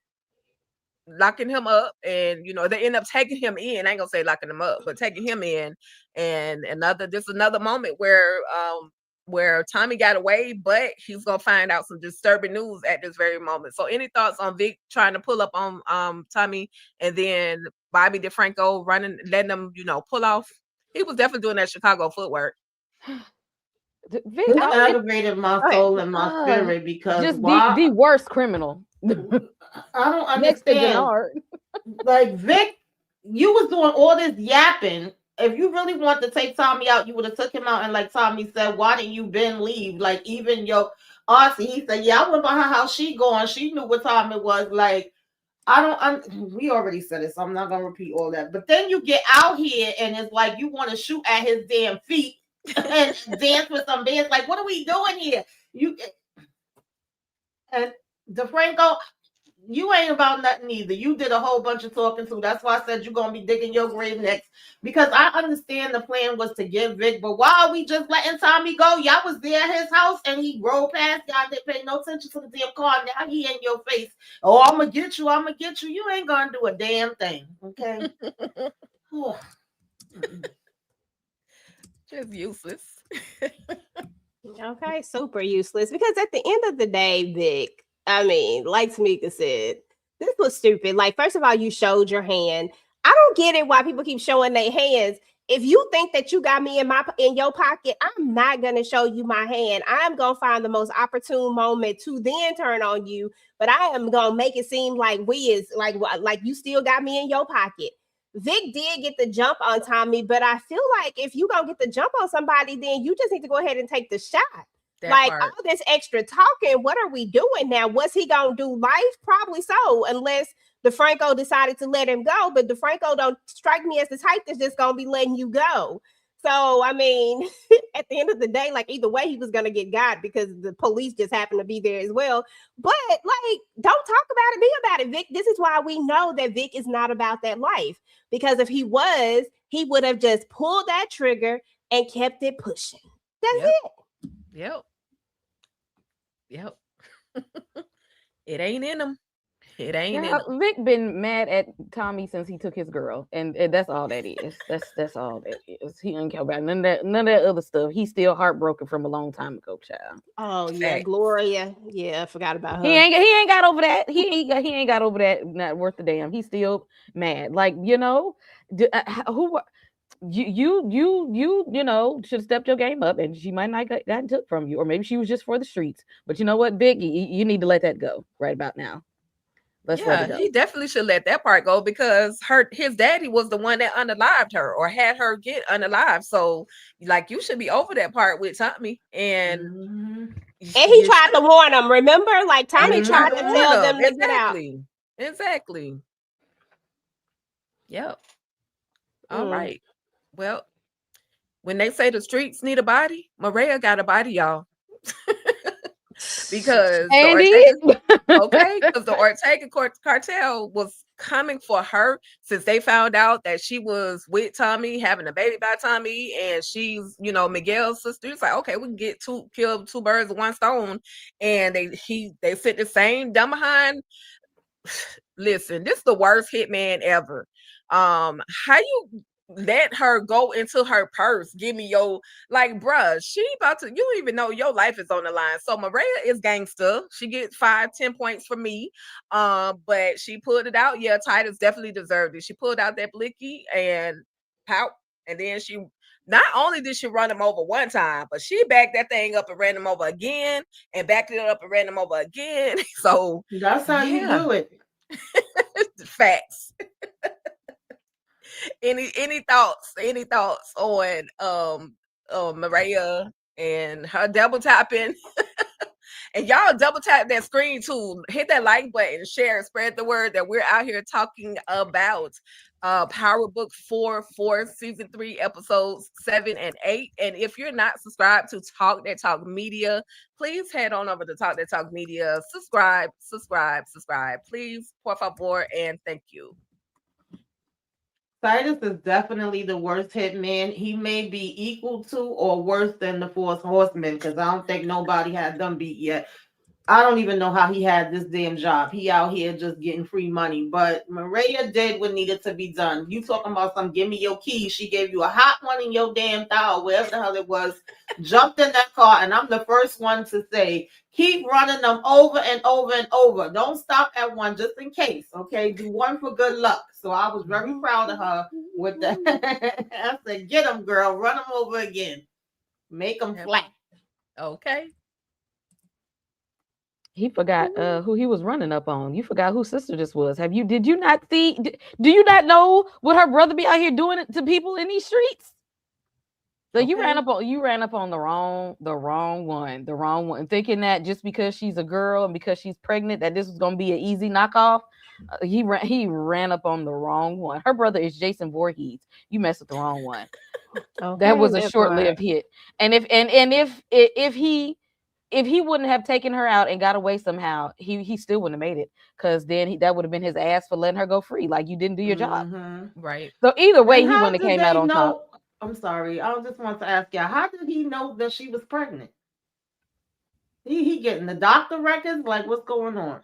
locking him up, and they end up taking him in. I ain't gonna say locking him up, but taking him in. And another moment where Tommy got away, but he's gonna find out some disturbing news at this very moment. So any thoughts on Vic trying to pull up on Tommy, and then Bobby DeFranco running, letting them pull off? He was definitely doing that Chicago footwork. Vic It aggravated my soul and my spirit, because just the worst criminal. I don't Next to understand. Jannard. Like, Vic, you was doing all this yapping. If you really want to take Tommy out, you would have took him out. And like Tommy said, why didn't you Ben leave? Like, even your auntie, he said, yeah, I went by her house. She going. She knew what time it was. Like, we already said it, so I'm not gonna repeat all that. But then you get out here and it's like you want to shoot at his damn feet and dance with some bands. Like, what are we doing here? And DeFranco, you ain't about nothing either. You did a whole bunch of talking too. That's why I said you're gonna be digging your grave next. Because I understand the plan was to get Vic, but why are we just letting Tommy go? Y'all was there at his house and he rolled past y'all. Didn't pay no attention to the damn car. Now he in your face. Oh, I'm gonna get you. I'm gonna get you. You ain't gonna do a damn thing. Okay. Just useless. Okay, super useless. Because at the end of the day, Vic, I mean, like Tamika said, this was stupid. Like, first of all, you showed your hand. I don't get it why people keep showing their hands. If you think that you got me in your pocket, I'm not gonna show you my hand. I'm gonna find the most opportune moment to then turn on you. But I am gonna make it seem like we is like you still got me in your pocket. Vic did get the jump on Tommy, but I feel like if you gonna get the jump on somebody, then you just need to go ahead and take the shot. That Like part. all this extra talking, what are we doing now? Was he gonna do life? Probably so, unless DeFranco decided to let him go. But DeFranco don't strike me as the type that's just gonna be letting you go. So I mean, at the end of the day, like either way, he was gonna get got because the police just happened to be there as well. But like, don't talk about it, be about it, Vic. This is why we know that Vic is not about that life. Because if he was, he would have just pulled that trigger and kept it pushing. That's it. Yep. It ain't in him. It ain't in him. Vic been mad at Tommy since he took his girl, and that's all that is. That's all that is. He don't care about none of that other stuff. He's still heartbroken from a long time ago, child. Oh yeah, Facts. Gloria. Yeah, I forgot about her. He ain't got over that. He ain't got over that. Not worth the damn. He's still mad. Like who. You know should have stepped your game up, and she might not gotten took from you, or maybe she was just for the streets. But you know what, Vic, you need to let that go right about now. Let's let it go. He definitely should let that part go because his daddy was the one that unalived her or had her get unalived. So, like, you should be over that part with Tommy. And he tried to warn him. Remember, like Tommy tried to tell them to get out. Exactly. Yep. All right. Well, when they say the streets need a body, Maria got a body, y'all. Because the Ortega cartel was coming for her since they found out that she was with Tommy, having a baby by Tommy, and she's, Miguel's sister. It's like, okay, we can kill two birds with one stone. And they sit the same dumb behind. Listen, this is the worst hitman ever. How you let her go into her purse? Give me your, like, bruh, she about to, you don't even know your life is on the line. So Maria is gangster. She gets 5-10 points from me. But she pulled it out. Yeah, Titus definitely deserved it. She pulled out that blicky and pout. And then she, not only did she run him over one time, but she backed that thing up and ran him over again, and backed it up and ran him over again. So that's how you do it. Facts. Any thoughts on Maria and her double tapping? And y'all double tap that screen too. Hit that like button, share, spread the word that we're out here talking about Power Book 4 season 3 episodes 7 and 8. And if you're not subscribed to Talk That Talk Media, please head on over to Talk That Talk Media. Subscribe. Please, por favor, and thank you. Titus is definitely the worst hitman. He may be equal to or worse than the Four Horsemen, because I don't think nobody had them beat yet. I don't even know how he had this damn job. He out here just getting free money. But Maria did what needed to be done. You talking about some give me your keys. She gave you a hot one in your damn thigh, wherever the hell it was. Jumped in that car, and I'm the first one to say, keep running them over and over and over. Don't stop at one just in case, okay? Do one for good luck. So I was very proud of her with that. I said, get them, girl. Run them over again. Make them flat. Okay. He forgot who he was running up on. You forgot whose sister this was. Did you not see? Do you not know what her brother be out here doing to people in these streets? So you ran up on the wrong one, thinking that just because she's a girl and because she's pregnant that this was gonna be an easy knockoff. He ran up on the wrong one. Her brother is Jason Voorhees. You messed with the wrong one. That was a short-lived hit. And if he if he wouldn't have taken her out and got away somehow, he still wouldn't have made it, because then that would have been his ass for letting her go free. Like, you didn't do your job. Right. So either way, And he how wouldn't have did came out they on top. know? I'm sorry. I just want to ask y'all, how did he know that she was pregnant? He getting the doctor records? Like, what's going on?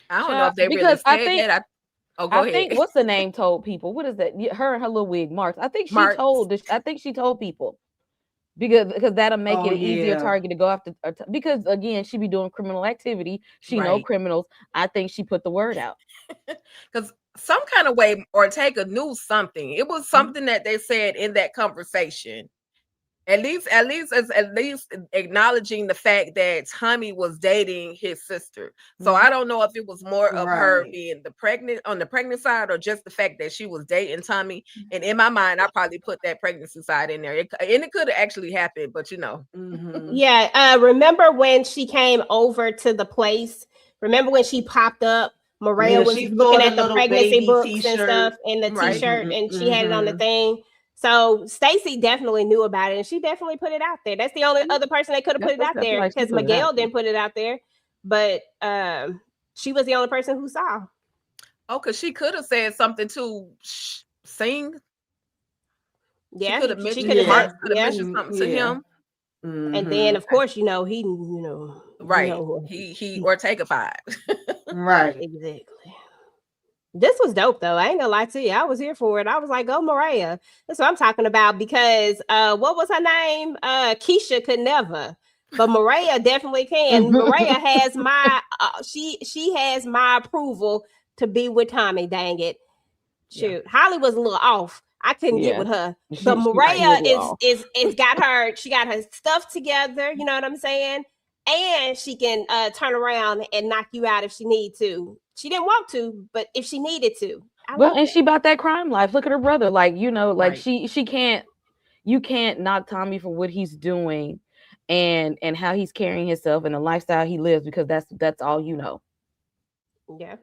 I don't know Child, if they really because I said think that. Go I ahead. think what's the name told people. What is that? Her and her little wig, Marks. I think she Marks. told. I think she told people because that'll make Oh, it an easier yeah. target to go after. Because again, she be doing criminal activity. She know Right. criminals. I think she put the word out. Because some kind of way Ortega knew something. It was something that they said in that conversation. At least acknowledging the fact that Tommy was dating his sister. So I don't know if it was more of her Right. being the pregnant side, or just the fact that she was dating Tommy. And in my mind, I probably put that pregnancy side in there. And it could have actually happened, but Yeah. Remember when she came over to the place? Remember when she popped up? Maria Yeah, was she saw looking the at the little pregnancy baby books and stuff, T-shirt. and the Right. T-shirt, and she had it on the thing. So Stacy definitely knew about it, and she definitely put it out there. That's the only other person that could have put it out I feel there, like she because put it out Miguel there. didn't put it out there, but she was the only person who saw. Oh, because she could have said something to Sing. Yeah, She could have she mentioned could have Mark said, could have yeah. mentioned something to him. And then, of course, he Right. He Ortega-fied. Right. Exactly. This was dope, though. I ain't gonna lie to you. I was here for it. I was like, "Go, Maria." That's what I'm talking about. Because what was her name? Keisha could never, but Maria definitely can. Maria has my she has my approval to be with Tommy. Dang it! Shoot, Holly was a little off. I couldn't get with her, but Maria is got her. She got her stuff together. You know what I'm saying? And she can turn around and knock you out if she need to. She didn't want to, but if she needed to. Well, and she bought that crime life. Look at her brother. Like, like she can't. You can't knock Tommy for what he's doing, and how he's carrying himself and the lifestyle he lives, because that's all you know. Yeah.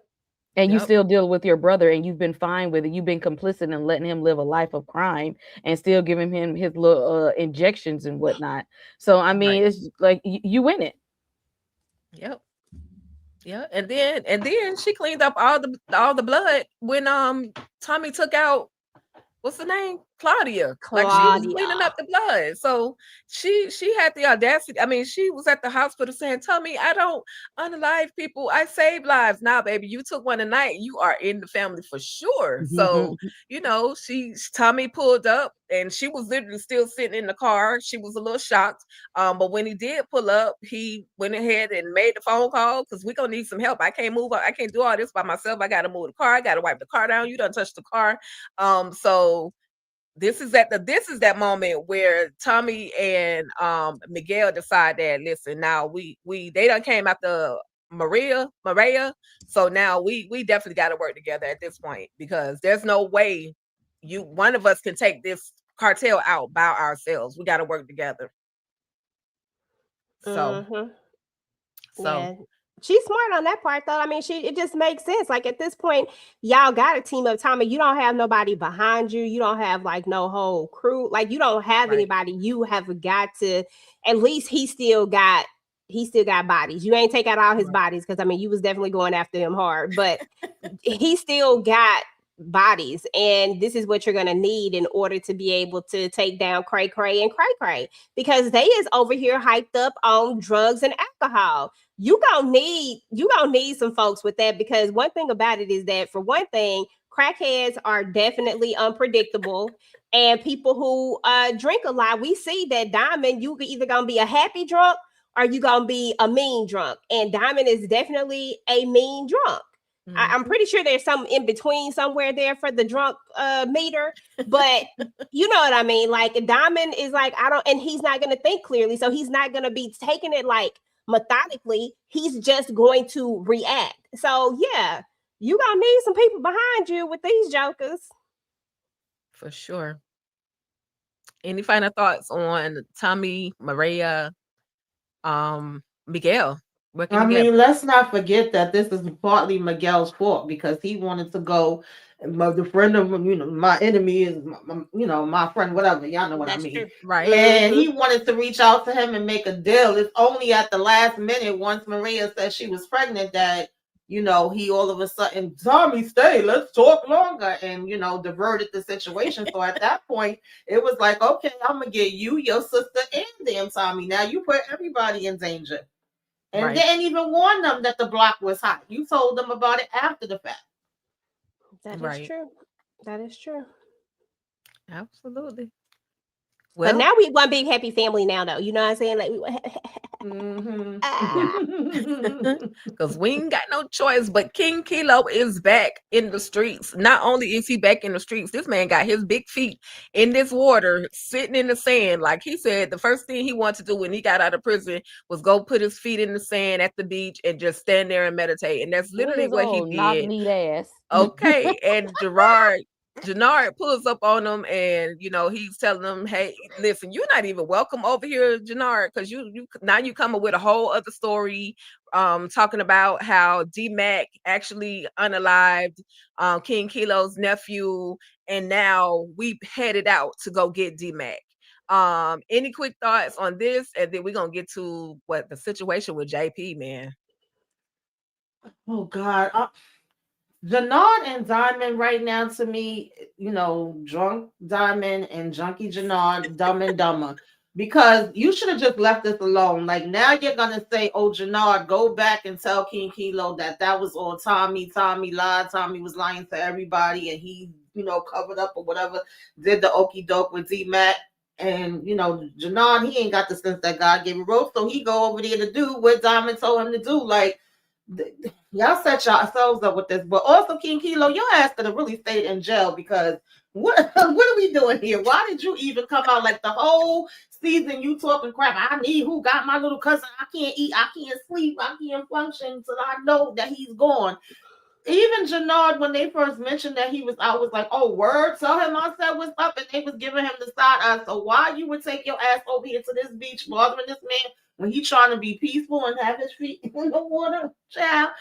And you still deal with your brother, and you've been fine with it. You've been complicit in letting him live a life of crime and still giving him his little injections and whatnot. So I mean, it's like you win it. Yep. Yeah, and then she cleaned up all the blood when Tommy took out, what's the name? Claudia. Like, she was cleaning up the blood. So she had the audacity. I mean, she was at the hospital saying, "Tommy, I don't unalive people. I save lives." Now, baby, you took one tonight. You are in the family for sure. So, Tommy pulled up, and she was literally still sitting in the car. She was a little shocked. But when he did pull up, he went ahead and made the phone call, because we're gonna need some help. I can't move. I can't do all this by myself. I gotta move the car. I gotta wipe the car down. You done touched the car. So this is that moment where Tommy and Miguel decide that, listen, now they done came after Maria, so now we definitely got to work together at this point, because there's no way one of us can take this cartel out by ourselves. We got to work together. So yeah. She's smart on that part, though. I mean, it just makes sense. Like, at this point, y'all got a team up. Tommy, you don't have nobody behind you. You don't have like no whole crew. Like, you don't have anybody. You have got to, at least he still got bodies. You ain't take out all his bodies, because I mean, you was definitely going after him hard, but he still got bodies, and this is what you're going to need in order to be able to take down Cray Cray and Cray Cray, because they is over here hyped up on drugs and alcohol. You gonna need some folks with that, because one thing about it is that, for one thing, crackheads are definitely unpredictable, and people who drink a lot, we see that Diamond, you either gonna be a happy drunk or you gonna be a mean drunk, and Diamond is definitely a mean drunk. I'm pretty sure there's some in between somewhere there for the drunk meter, but you know what I mean? Like, Diamond is like, and he's not going to think clearly. So he's not going to be taking it like methodically. He's just going to react. So yeah, you going to need some people behind you with these jokers. For sure. Any final thoughts on Tommy, Maria, Miguel? I mean, let's not forget that this is partly Miguel's fault, because he wanted to go the friend of my enemy is my friend, whatever. Y'all know what I That's mean. true. Right. And he wanted to reach out to him and make a deal. It's only at the last minute, once Maria said she was pregnant, that he all of a sudden, Tommy, stay, let's talk longer, and diverted the situation. So at that point, it was like, okay, I'm gonna get you, your sister, and damn Tommy. Now you put everybody in danger. And Right. didn't even warn them that the block was hot. You told them about it after the fact. That is Right. true. That is true. Absolutely. But Well, now we one big happy family now, though. You know what I'm saying? Like, ah, because we ain't got no choice. But King Kilo is back in the streets. Not only is he back in the streets, this man got his big feet in this water, sitting in the sand. Like he said, the first thing he wanted to do when he got out of prison was go put his feet in the sand at the beach and just stand there and meditate. And that's With literally his what he old knock did. kneed ass. Okay. And Jannard pulls up on him, and he's telling him, "Hey, listen, you're not even welcome over here, Jannard, because you now you coming with a whole other story, talking about how D-Mac actually unalived King Kilo's nephew, and now we headed out to go get D-Mac." Any quick thoughts on this, and then we're gonna get to what the situation with JP, man. Oh God. Janard and Diamond right now, to me, drunk Diamond and junkie Janard, dumb and dumber. Because you should have just left this alone. Like now you're gonna say, "Oh, Janard, go back and tell King Kilo that was all Tommy. Tommy lied. Tommy was lying to everybody, and he, covered up or whatever. Did the okey doke with D Mac." And Janard, he ain't got the sense that God gave him. So he go over there to do what Diamond told him to do. Like y'all set yourselves up with this, but also King Kilo, your ass could have really stayed in jail because what what are we doing here? Why did you even come out like the whole season you talking crap? I need who got my little cousin. I can't eat, I can't sleep, I can't function until I know that he's gone. Even Jannard, when they first mentioned that he was out, was like, "Oh, word, tell him I said what's up," and they was giving him the side eye. So why you would take your ass over here to this beach bothering this man when he trying to be peaceful and have his feet in the water, child?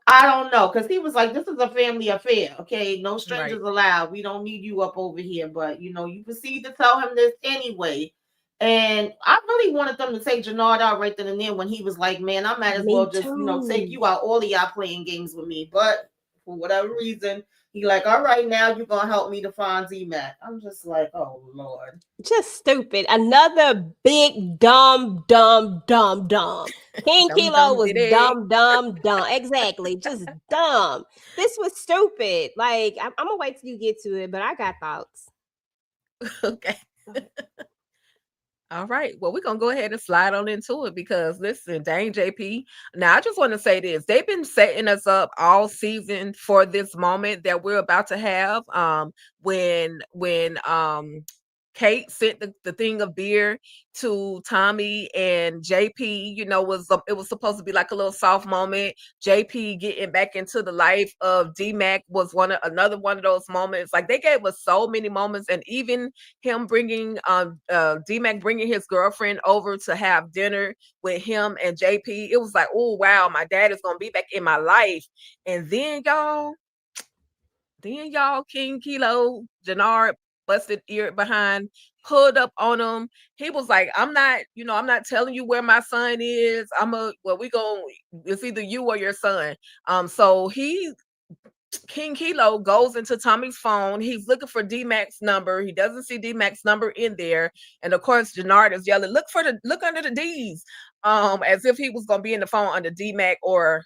I don't know, because he was like, "This is a family affair, okay? No Right. strangers allowed. We don't need you up over here." But you proceed to tell him this anyway. And I really wanted them to take Jannard out right then and there when he was like, "Man, I might as me well just, take too. you out. All of y'all playing games with me." But for whatever reason, he like, "All right, now you're gonna help me to find Z-Mac." I'm just like, "Oh Lord." Just stupid. Another big dumb, dumb, dumb, dumb. King Dum Kilo dum was diddy. dumb, dumb, dumb. Exactly. Just dumb. This was stupid. Like, I'm gonna wait till you get to it, but I got thoughts. Okay. All right. Well, we're gonna go ahead and slide on into it because listen, dang JP. Now I just want to say this. They've been setting us up all season for this moment that we're about to have. When Kate sent the thing of beer to Tommy and JP, it was supposed to be like a little soft moment. JP getting back into the life of D-Mac was another one of those moments. Like they gave us so many moments, and even him bringing D-Mac bringing his girlfriend over to have dinner with him and JP. It was like, oh wow, my dad is gonna be back in my life. And then y'all, King Kilo, Jannard busted ear behind, pulled up on him. He was like, I'm not telling you where my son is. It's either you or your son. So King Kilo goes into Tommy's phone. He's looking for D-Mac's number. He doesn't see D-Mac's number in there. And of course, Jannard is yelling, look under the D's. As if he was gonna be in the phone under D-Mac or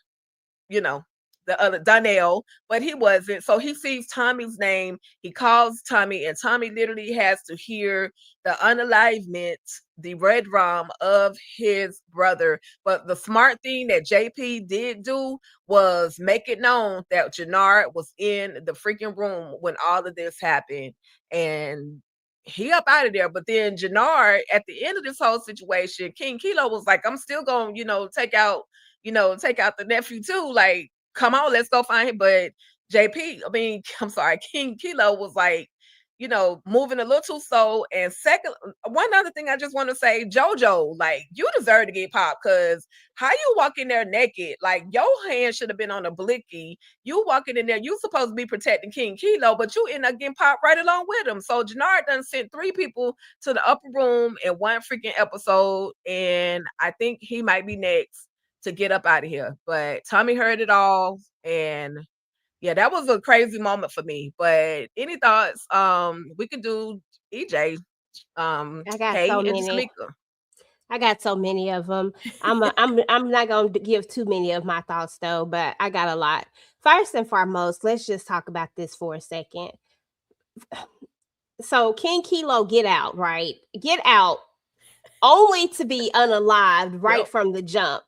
you know, the other Donnell, but he wasn't. So he sees Tommy's name. He calls Tommy, and Tommy literally has to hear the unalivement, the red rum of his brother. But the smart thing that JP did do was make it known that Jannard was in the freaking room when all of this happened. And he up out of there. But then Jannard, at the end of this whole situation, King Kilo was like, I'm still gonna, take out the nephew too. Like, come on, let's go find him. But I'm sorry, King Kilo was like, moving a little too slow. And second, one other thing I just want to say, JoJo, like, you deserve to get popped, because how you walk in there naked, like, your hand should have been on a blicky. You walking in there, you supposed to be protecting King Kilo, but you end up getting popped right along with him. So Jannard done sent 3 people to the upper room in one freaking episode, and I think he might be next to get up out of here. But Tommy heard it all, and yeah, that was a crazy moment for me. But any thoughts? We could do EJ, I got Kay, so and many. Tamika. I got so many of them. I'm not going to give too many of my thoughts though, but I got a lot. First and foremost, let's just talk about this for a second. So King Kilo get out, right? Get out only to be unalived right Yep. from the jump.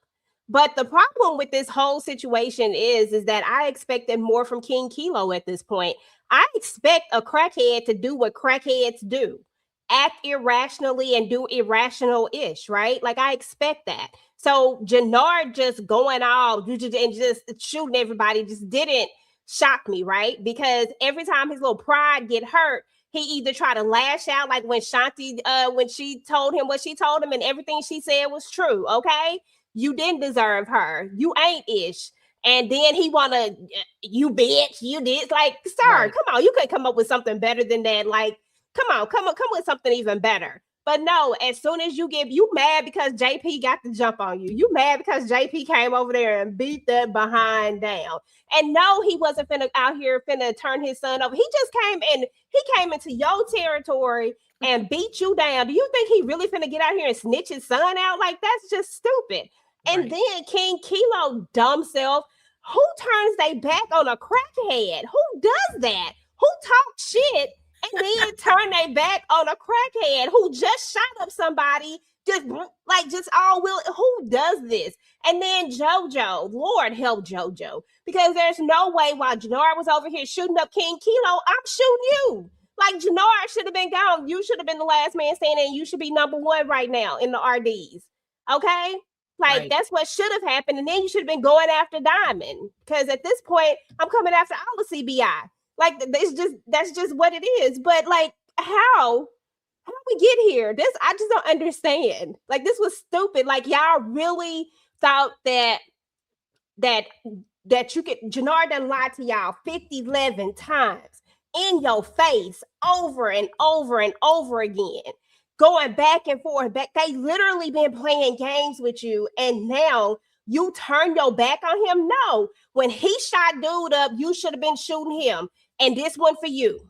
But the problem with this whole situation is that I expected more from King Kilo at this point. I expect a crackhead to do what crackheads do. Act irrationally and do irrational-ish, right? Like, I expect that. So Jannard just going all and just shooting everybody just didn't shock me, right? Because every time his little pride get hurt, he either try to lash out, like when Shanti, when she told him what she told him and everything she said was true, okay? You didn't deserve her. You ain't ish. And then he wanna, you bitch, you did. Like, sir, Right. come on. You could come up with something better than that. Like, come with something even better. But no, as soon as you mad because JP got the jump on you. You mad because JP came over there and beat that behind down. And no, he wasn't out here finna turn his son over. He just came into your territory and beat you down. Do you think he really finna get out here and snitch his son out? Like, that's just stupid. And Right. then King Kilo, dumb self, who turns their back on a crackhead? Who does that? Who talks shit and then turn their back on a crackhead who just shot up somebody? Just all will. Who does this? And then JoJo, Lord help JoJo, because there's no way while Jannard was over here shooting up King Kilo, I'm shooting you. Like, Jannard should have been gone. You should have been the last man standing. You should be number 1 right now in the RDs. Okay? Like, Right. that's what should have happened. And then you should have been going after Diamond. Because at this point, I'm coming after all the CBI. Like, that's just what it is. But like, how did we get here? I just don't understand. Like, this was stupid. Like, y'all really thought that you could. Jannard done lied to y'all 11 times in your face over and over and over again, going back and forth. They literally been playing games with you, and now you turn your back on him. No, when he shot dude up, you should have been shooting him. And this one for you.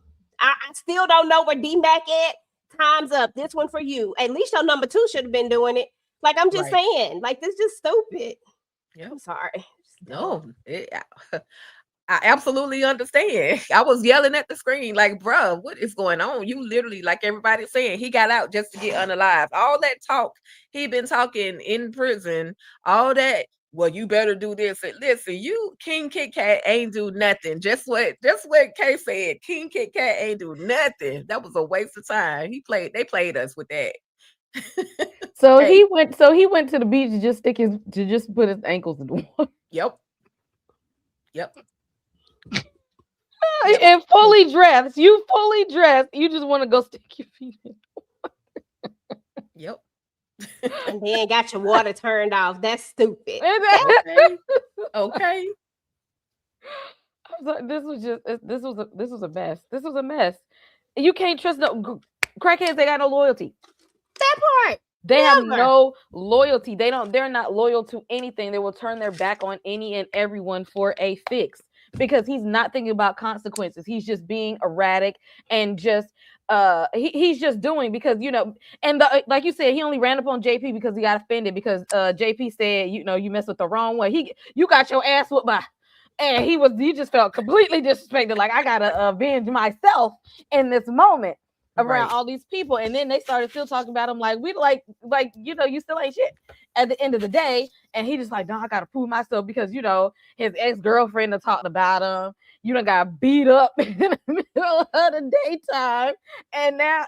I still don't know where D-Mac at. Time's up. This one for you. At least your number 2 should have been doing it. Like, I'm just saying, like, this is just stupid. Yep. I'm sorry. No, I absolutely understand. I was yelling at the screen like, bruh, what is going on? You literally, like everybody's saying, he got out just to get unalive. All that talk he been talking in prison, all that, well, you better do this. And listen, you King Kit Kat ain't do nothing. Just what Kay said. King Kit Kat ain't do nothing. That was a waste of time. They played us with that. So Hey. he went to the beach to just put his ankles in the water. Yep. And fully dressed. You fully dressed. You just want to go stick your feet in. Yep. And then got your water turned off. That's stupid. Okay. I was like, this was a mess. This was a mess. You can't trust no crackheads. They got no loyalty. That part. They have Never. no loyalty. They're not loyal to anything. They will turn their back on any and everyone for a fix, because he's not thinking about consequences. He's just being erratic and just he's just doing because, and like you said, he only ran up on JP because he got offended because JP said, you messed with the wrong way. You got your ass whooped by, and he just felt completely disrespected. Like, I gotta avenge myself in this moment around all these people. And then they started still talking about him like, we you still ain't shit at the end of the day. And he just like, no, I gotta prove myself because his ex-girlfriend done talked about him. You done got beat up in the middle of the daytime. And now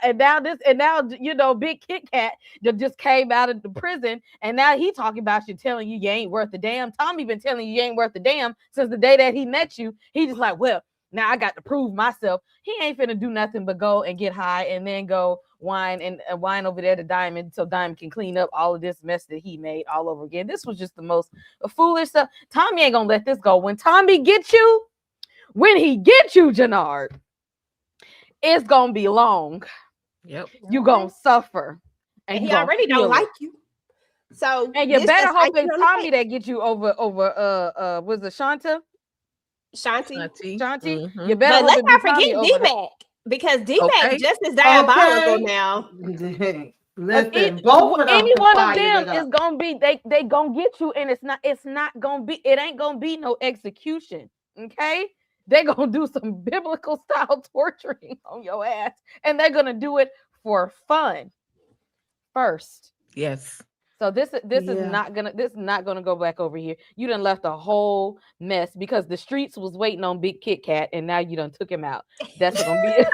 Big Kit Kat just came out of the prison, and now he talking about you, telling you ain't worth a damn. Tommy been telling you ain't worth a damn since the day that he met you. He just like, well, now I got to prove myself. He ain't finna do nothing but go and get high and then go whine and whine over there to Diamond so Diamond can clean up all of this mess that he made all over again. This was just the most foolish stuff. Tommy ain't gonna let this go. When Tommy gets you, Jannard, it's gonna be long. Yep. You gonna suffer. And you he gonna already feel don't it. like you. So And you this better just hope icing it's on the Tommy cake. that gets you over was it Shanti? Shanti. Mhm. You better But hope let's it be not Tommy forget over her. D-Mac, because D-Mac Okay. just as diabolical now. Listen, both of them Any one of fired them it up. is gonna be they gonna get you, and it ain't gonna be no execution. Okay, they're gonna do some biblical style torturing on your ass, and they're gonna do it for fun first. Yes. So this is Yeah. not gonna go back over here. You done left a whole mess because the streets was waiting on Big Kit Kat, and now you done took him out. That's gonna be it.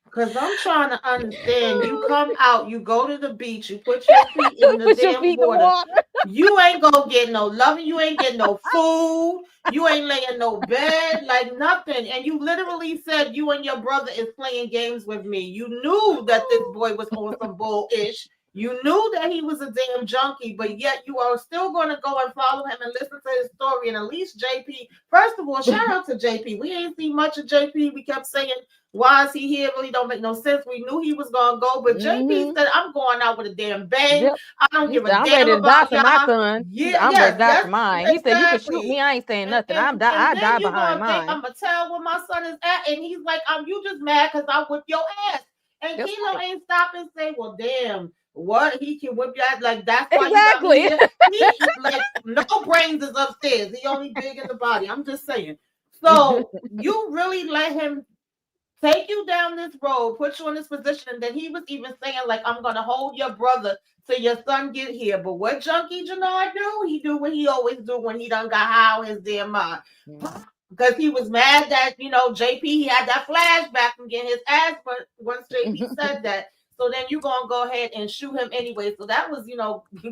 Because I'm trying to understand. You come out, you go to the beach, you put your feet in the Put your damn feet in the water. water. You ain't gonna get no loving. You ain't getting no food. You ain't laying no bed, like nothing. And you literally said you and your brother is playing games with me. You knew that this boy was on some bull-ish. You knew that he was a damn junkie, but yet you are still going to go and follow him and listen to his story. And at least JP, first of all, shout out to JP. We ain't seen much of JP. We kept saying, why is he here? Really don't make no sense. We knew he was going to go, but JP said, I'm going out with a damn bang. Yep. I don't He give a said, I'm damn ready to die about for my y'all. son. Yeah, I'm ready to die for mine. He said, you can shoot exactly. me. I ain't saying nothing. And I then die you behind gonna think mine. I'm gonna tell where my son is at, and he's like, you just mad because I whip your ass. And That's Kilo right. ain't stop and say, well, damn, what he can whip your ass, like that's why Exactly. you got me here. He like no brains is upstairs. He only big in the body. I'm just saying. So you really let him take you down this road, put you in this position, and then he was even saying, like, I'm gonna hold your brother till your son get here. But what Junkie Jannard do? He do what he always do when he done got high on his damn mind. Because he was mad that, JP, he had that flashback from getting his ass, but once JP said that, so then you gonna go ahead and shoot him anyway. So that was,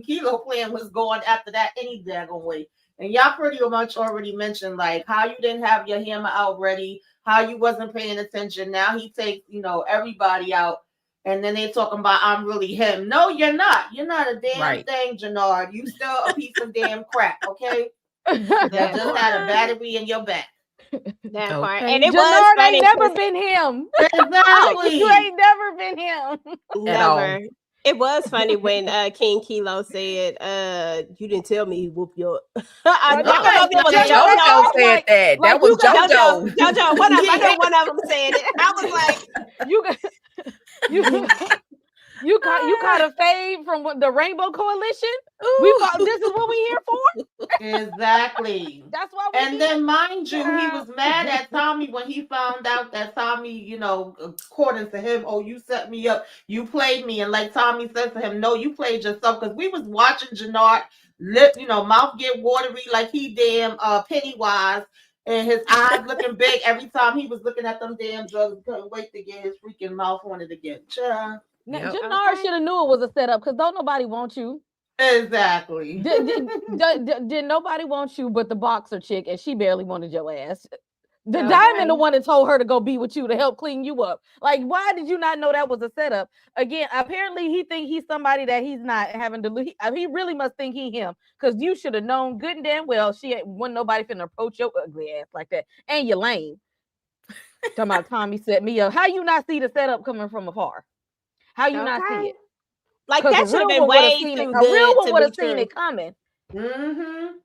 Kilo plan was going after that any daggone way. And y'all pretty much already mentioned like how you didn't have your hammer out ready, how you wasn't paying attention. Now he takes, everybody out. And then they talking about I'm really him. No, you're not. You're not a damn thing, Jannard. You still a piece of damn crap, okay? That just had a battery in your back. That part. Okay. And it was Jannard funny. ain't never been him. Exactly. You ain't never been him. Never. It was funny when King Kilo said, you didn't tell me he whooped your I don't know if it was JoJo said that. That was JoJo. JoJo, one of them, I know one of them said it. I was like, you caught a fade from the Rainbow Coalition. This is what we here for. Exactly. That's why. And then, mind you, he was mad at Tommy when he found out that Tommy, according to him, oh, you set me up, you played me, and like Tommy said to him, no, you played yourself, because we was watching Jannard mouth get watery like he damn Pennywise. And his eyes looking big every time he was looking at them damn drugs. Couldn't wait to get his freaking mouth on it again. Jannard should have knew it was a setup because don't nobody want you. Exactly. Did nobody want you but the boxer chick, and she barely wanted your ass. The Diamond, the one that told her to go be with you to help clean you up. Like, why did you not know that was a setup? Again, apparently he think he's somebody that he's not having to. He really must think he him, because you should have known good and damn well wasn't nobody finna approach your ugly ass like that. And you're lame. Talking about Tommy set me up. How you not see the setup coming from afar? How you not see it? Like that should have been way too good. A real one would have seen it coming. Mm-hmm.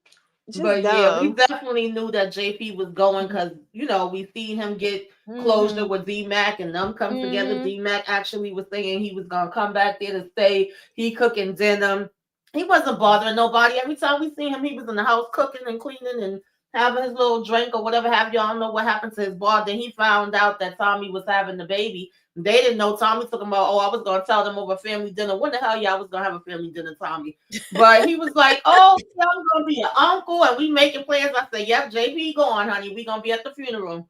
Just but dumb. Yeah, we definitely knew that JP was going because we seen him get closure with D-Mac and them come together. D-Mac actually was saying he was gonna come back there to stay. He cooking dinner. He wasn't bothering nobody. Every time we see him, he was in the house cooking and cleaning and having his little drink or whatever have you. I don't know what happened to his bar. Then he found out that Tommy was having the baby. They didn't know. Tommy took him about, I was going to tell them over family dinner. When the hell y'all was going to have a family dinner, Tommy? But he was like, oh, I'm going to be an uncle and we making plans. I said, yep, JP going, honey. We going to be at the funeral.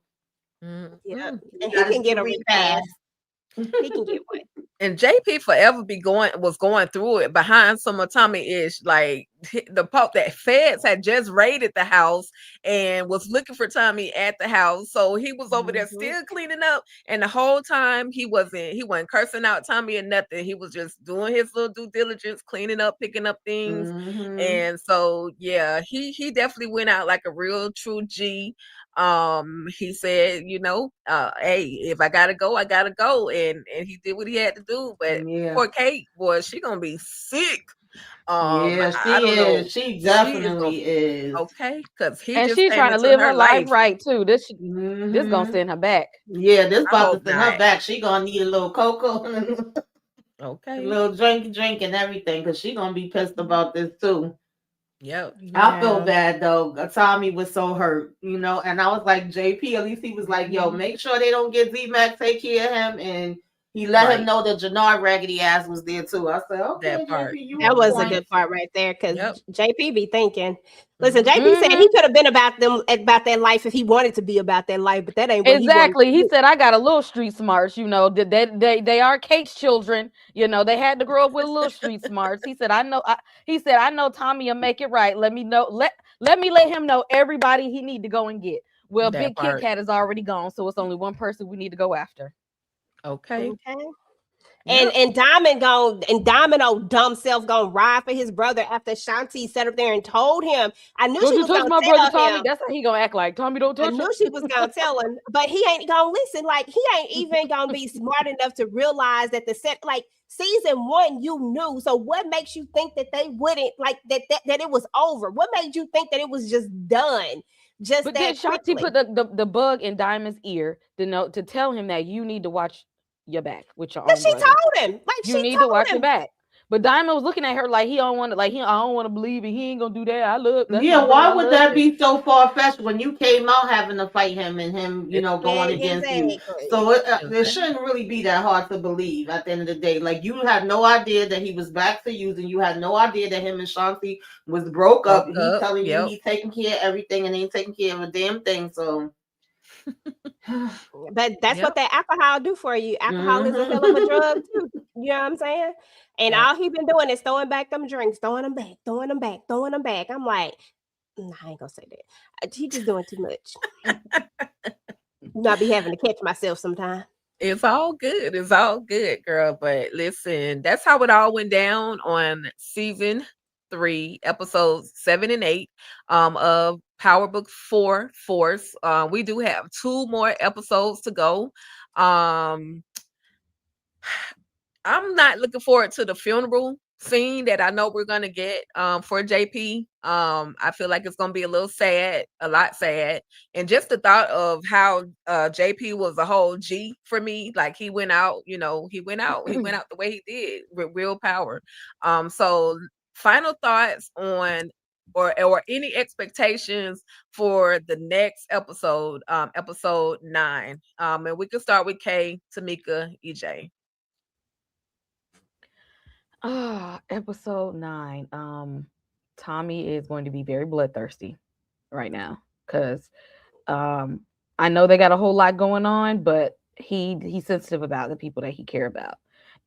Yeah. And he can get a repass. He can get one. And JP forever was going through it behind some of Tommy ish. Like the feds had just raided the house and was looking for Tommy at the house. So he was over there still cleaning up. And the whole time he wasn't cursing out Tommy or nothing. He was just doing his little due diligence, cleaning up, picking up things. And so yeah, he definitely went out like a real true G. He said, hey, if I gotta go, I gotta go, and he did what he had to do. But poor Kate, boy, she gonna be sick. Yeah, I don't know. she She is definitely is. okay, because he And just she's came trying to into live her her life life. right too. This gonna send her back. Yeah, this I about to hope send her not. back. She gonna need a little cocoa and a Okay. little drink and everything, because she gonna be pissed about this too. Yep. I feel Yeah. bad though. Tommy was so hurt, and I was like, JP, at least he was like, yo, make sure they don't get Z-Max, take care of him. And he let him Right. know that Jannard Raggedy ass was there too. I said, okay, That part. JP, you That on was a point. good part right there, because Yep. JP be thinking. Listen, JP said he could have been about that life if he wanted to be about that life, but that ain't what Exactly. he He wanted. said, I got a little street smarts, they are Kate's children. They had to grow up with a little street smarts. He said, I know Tommy will make it right. Let me know. Let me let him know everybody he need to go and get. Well, That Big Kit part. Kat is already gone, so it's only one person we need to go after. Okay. Okay. Yep. And Diamond old dumb self gonna ride for his brother after Shanti sat up there and told him. I knew Don't she you was touch gonna my brother tell Tommy? him. That's how he gonna act like. Tommy, don't I touch him. knew she was gonna tell him, but he ain't gonna listen. Like, he ain't even gonna be smart enough to realize that season 1 you knew. So what makes you think that they wouldn't that it was over? What made you think that it was just done just But then that Shanti quickly? put the bug in Diamond's ear to tell him that you need to watch your back with your Then own she brother. told him. Like, You she need to told watch your him. back. But Diamond was looking at her like he don't want to, I don't want to believe it. He ain't gonna do that. That's my Yeah, brother. why I would love that him. be so far fetched when you came out having to fight him and him, going against you? Exactly. So it shouldn't really be that hard to believe at the end of the day. Like, you had no idea that he was back to using. You had no idea that him and Shanti was broke up. Broke He up. telling you Yep. he's taking care of everything and ain't taking care of a damn thing. So, But that's what Yep. that alcohol do for you. Alcohol is a hell of a Mhm. drug too. You know what I'm saying? And Yep. all he been doing is throwing back them drinks, throwing them back, throwing them back, throwing them back. I'm like, nah, I ain't gonna say that. He just doing too much. Not be having to catch myself sometime. It's all good. It's all good, girl. But listen, that's how it all went down on season 3, episodes 7 and 8 of Power Book 4 Force. We do have 2 more episodes to go. Um I'm not looking forward to the funeral scene that I know we're gonna get for JP. I feel like it's gonna be a little sad, a lot sad. And just the thought of how JP was a whole G for me, like he went out, he went out the way he did with real power. So final thoughts on or any expectations for the next episode, episode 9. And we can start with Kay, Tamika, EJ. Episode 9. Tommy is going to be very bloodthirsty right now because I know they got a whole lot going on, but he's sensitive about the people that he care about.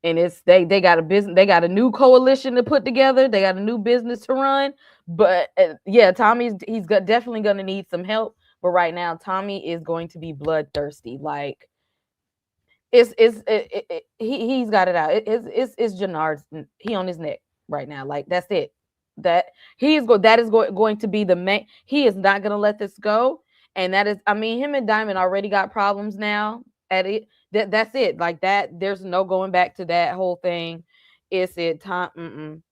And they got a business, they got a new coalition to put together, they got a new business to run. But yeah, definitely gonna need some help. But right now, Tommy is going to be bloodthirsty. Like, he's got it out. It's Jannard's, he on his neck right now. Like, that's it. That is going to be the main. He is not gonna let this go. And that is, I mean, him and Diamond already got problems now at it. That's it. Like that, there's no going back to that whole thing. It's it time.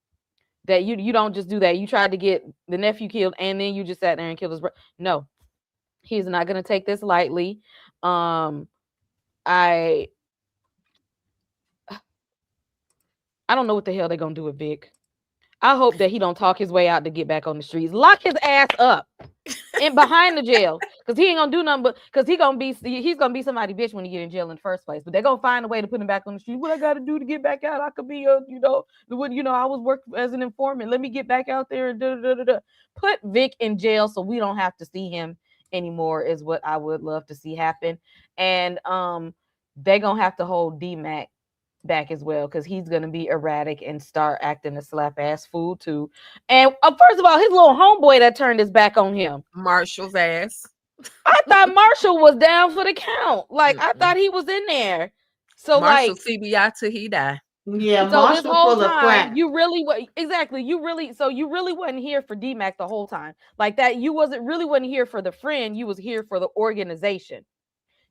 That you don't just do that. You tried to get the nephew killed and then you just sat there and killed his brother. No, he's not gonna take this lightly. I I don't know what the hell they're gonna do with Vic. I hope that he don't talk his way out to get back on the streets. Lock his ass up and behind the jail, because he ain't gonna do nothing. But because he's gonna be somebody bitch when he get in jail in the first place. But they're gonna find a way to put him back on the street. What I got to do to get back out? I could be I was working as an informant. Let me get back out there and put Vic in jail so we don't have to see him anymore. Is what I would love to see happen. And they're gonna have to hold D-Mac back as well, because he's gonna be erratic and start acting a slap ass fool too. And first of all, his little homeboy that turned his back on him, Marshall's ass. I thought Marshall was down for the count. Like I thought he was in there. So Marshall like, CBI till he die. Yeah, so this Marshall whole full of time crap. you really exactly, you really wasn't here for D-Mac the whole time. Like that, you wasn't here for the friend, you was here for the organization.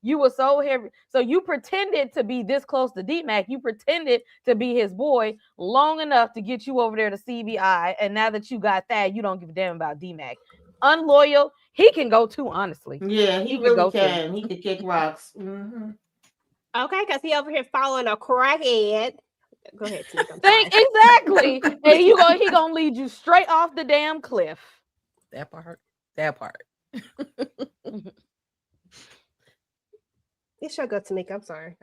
You were so heavy. So you pretended to be this close to D-Mac. You pretended to be his boy long enough to get you over there to CBI. And now that you got that, you don't give a damn about D-Mac. Unloyal. He can go too, honestly. Yeah, he He could really go too. can. He could kick rocks. Mm-hmm. Okay, because he over here following a crackhead. Go ahead, Sneak. I'm Think sorry. exactly. And he gonna lead you straight off the damn cliff. That part. That part. It should go to Nick. I'm sorry.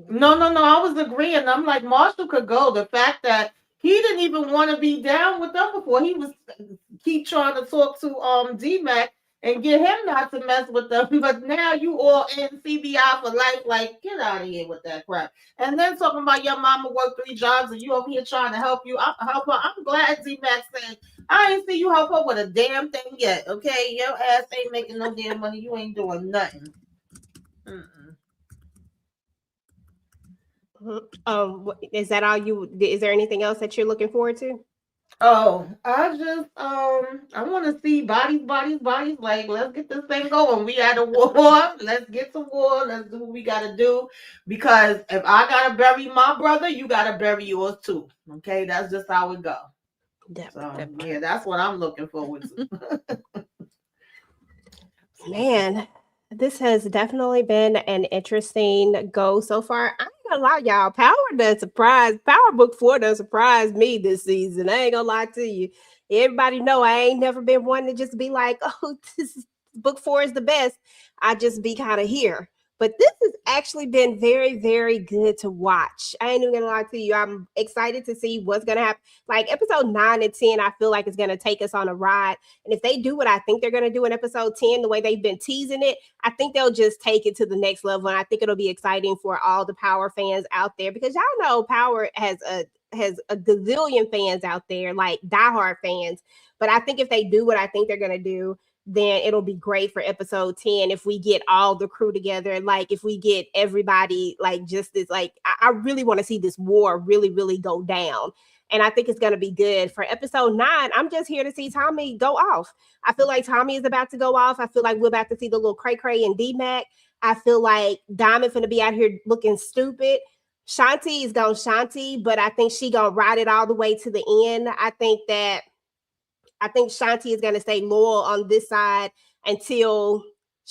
No. I was agreeing. I'm like, Marshall could go. The fact that he didn't even want to be down with them before. He was keep trying to talk to D-Mac and get him not to mess with them. But now you all in CBI for life. Like, get out of here with that crap. And then talking about your mama worked 3 jobs and you over here trying to help you. Help her. I'm glad D-Mac said, I ain't see you help her with a damn thing yet. Okay, your ass ain't making no damn money. You ain't doing nothing. Mm-mm. Is that all you? Is there anything else that you're looking forward to? Oh, I just I want to see bodies. Like, let's get this thing going. We at a war. Let's get to war. Let's do what we gotta do. Because if I gotta bury my brother, you gotta bury yours too. Okay, that's just how it go. So yeah, that's what I'm looking forward to. Man, this has definitely been an interesting go so far. I ain't gonna lie, y'all. Power Book 4 done surprised me this season. I ain't gonna lie to you. Everybody know I ain't never been one to just be like, oh, Book 4 is the best. I just be kind of here. But this has actually been very, very good to watch. I ain't even gonna lie to you. I'm excited to see what's gonna happen. Like episode 9 and 10, I feel like it's gonna take us on a ride. And if they do what I think they're gonna do in episode 10, the way they've been teasing it, I think they'll just take it to the next level. And I think it'll be exciting for all the Power fans out there, because y'all know Power has a gazillion fans out there, like diehard fans. But I think if they do what I think they're gonna do, then it'll be great for episode 10 if we get all the crew together. Like if we get everybody, like just this, like I really want to see this war really, really go down. And I think it's going to be good. For episode 9, I'm just here to see Tommy go off. I feel like Tommy is about to go off. I feel like we're about to see the little cray cray and D-Mac. I feel like Diamond finna be out here looking stupid. Shanti is gonna Shanti, but I think she gonna ride it all the way to the end. I think Shanti is going to stay loyal on this side until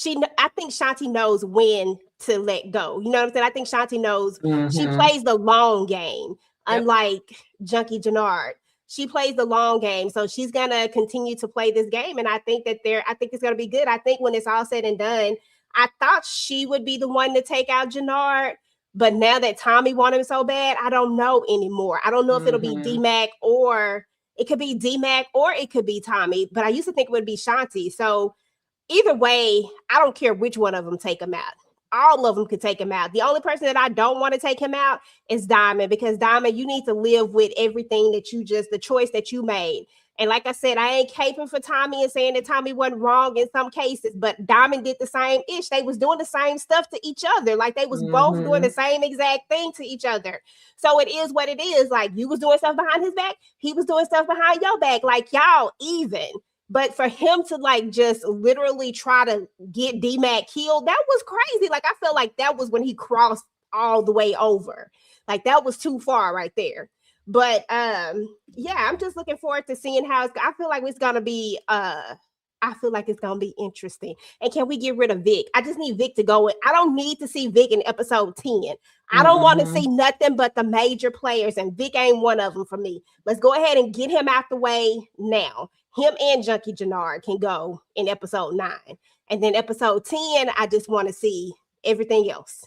I think Shanti knows when to let go. You know what I'm saying? I think Shanti knows she plays the long game, unlike Junkie Jannard. She plays the long game. So she's going to continue to play this game. And I think it's going to be good. I think when it's all said and done, I thought she would be the one to take out Jannard. But now that Tommy wanted him so bad, I don't know anymore. I don't know if it'll be D-Mac or it could be D-Mac or it could be Tommy, but I used to think it would be Shanti. So either way, I don't care which one of them take him out. All of them could take him out. The only person that I don't want to take him out is Diamond, because Diamond, you need to live with everything that the choice that you made. And like I said, I ain't caping for Tommy and saying that Tommy wasn't wrong in some cases, but Diamond did the same ish. They was doing the same stuff to each other. Like they was both doing the same exact thing to each other. So it is what it is. Like you was doing stuff behind his back. He was doing stuff behind your back. Like y'all even. But for him to like just literally try to get D-Mac killed, that was crazy. Like I felt like that was when he crossed all the way over. Like that was too far right there. But yeah, I'm just looking forward to seeing how I feel like it's gonna be interesting. And can we get rid of Vic? I just need Vic to go in. I don't need to see Vic in episode 10. I don't want to see nothing but the major players, and Vic ain't one of them for me. Let's go ahead and get him out the way now. Him and Junkie Jannard can go in episode 9. And then episode 10, I just want to see everything else.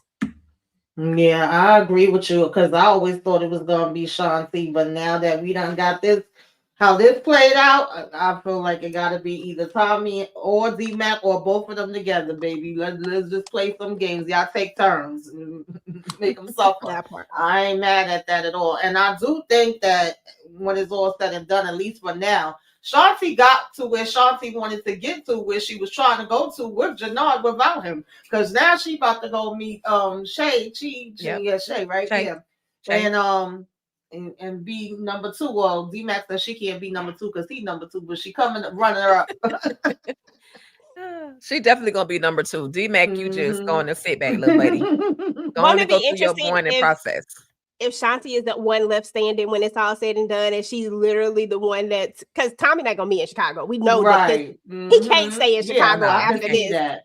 Yeah, I agree with you, because I always thought it was gonna be Shanti, but now that we done got this how this played out, I feel like it got to be either Tommy or D-Mac or both of them together, baby. Let's just play some games. Y'all take turns. Make them suffer. That part. I ain't mad at that at all. And I do think that when it's all said and done, at least for now, Shanti got to where Shanti wanted to get to, where she was trying to go to with Jannard without him. Because now she about to go meet Shay. Yep. Yeah, Shay, right? Shay. Yeah. Shay. And be number two. Well, D-Max says she can't be number two because he's number two, but she coming running her up. She definitely gonna be number 2. D-Mac, you just Mhm. going to sit back, little buddy. Won't Going to it go be through your interesting mourning process. if Shanti is the one left standing when it's all said and done, and she's literally the one that's because Tommy not gonna be in Chicago. We know that Right. he can't stay in Yeah, Chicago I can after see this. that.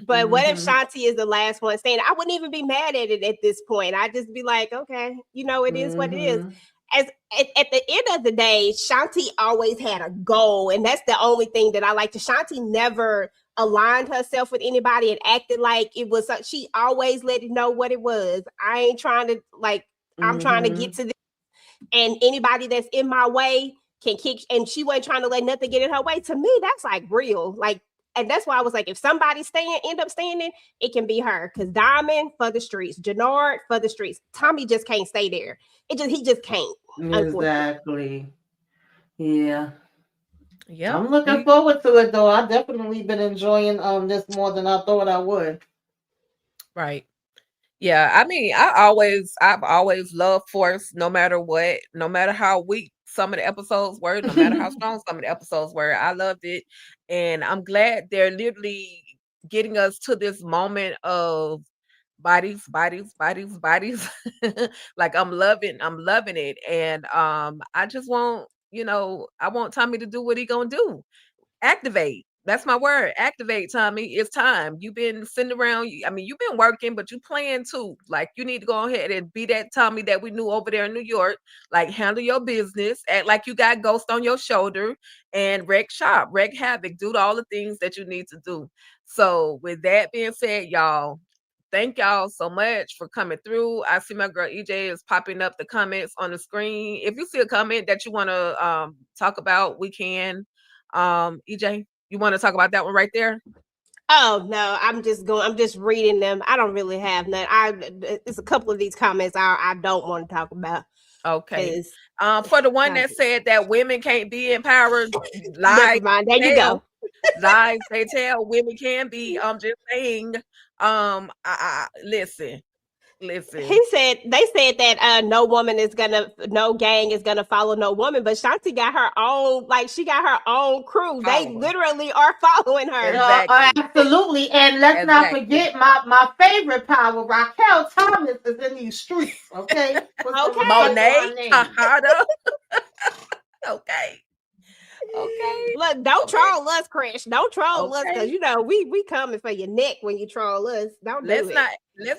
But what if Mhm. Shanti is the last one standing? I wouldn't even be mad at it at this point. I'd just be like, okay, it is what it is. Mhm. As at the end of the day, Shanti always had a goal, and that's the only thing that I like. Shanti never aligned herself with anybody and acted like it was. She always let it know what it was. I ain't trying to I'm trying to get Mhm. to this, and anybody that's in my way can kick. And she wasn't trying to let nothing get in her way. To me, that's like real. And that's why I was like, if somebody end up standing, it can be her. Because Diamond for the streets, Jannard for the streets. Tommy just can't stay there. He just can't. Unfortunately. Exactly. Yeah. Yep. I'm looking forward to it though. I definitely been enjoying this more than I thought I would. Right. Yeah, I mean, I've always loved Force, no matter what, no matter how weak some of the episodes were, no matter how strong some of the episodes were. I loved it, and I'm glad they're literally getting us to this moment of bodies, bodies, bodies, bodies. Like I'm loving it, and I just want, I want Tommy to do what he gonna do. Activate. That's my word. Activate, Tommy. It's time. You've been sitting around. I mean, you've been working, but you playing too. Like, you need to go ahead and be that Tommy that we knew over there in New York. Like, handle your business. Act like you got ghost on your shoulder and wreck shop, wreck havoc. Do all the things that you need to do. So, with that being said, y'all, thank y'all so much for coming through. I see my girl EJ is popping up the comments on the screen. If you see a comment that you want to talk about, we can. EJ, you want to talk about that one right there? Oh no, I'm just reading them. I don't really have none. It's a couple of these comments I don't want to talk about. Okay. For the one that said that women can't be empowered, lies never mind. There you go. Lies they tell, women can be. I'm just saying. Listen. They said that no gang is gonna follow no woman, but Shanti got her own, she got her own crew. They literally are following her. Exactly. Absolutely. And let's not forget my favorite power, Raquel Thomas, is in these streets. Okay. Okay. Monet Tejada. Okay. Look, don't troll us, Chris. Don't troll us, because we coming for your neck when you troll us. Let's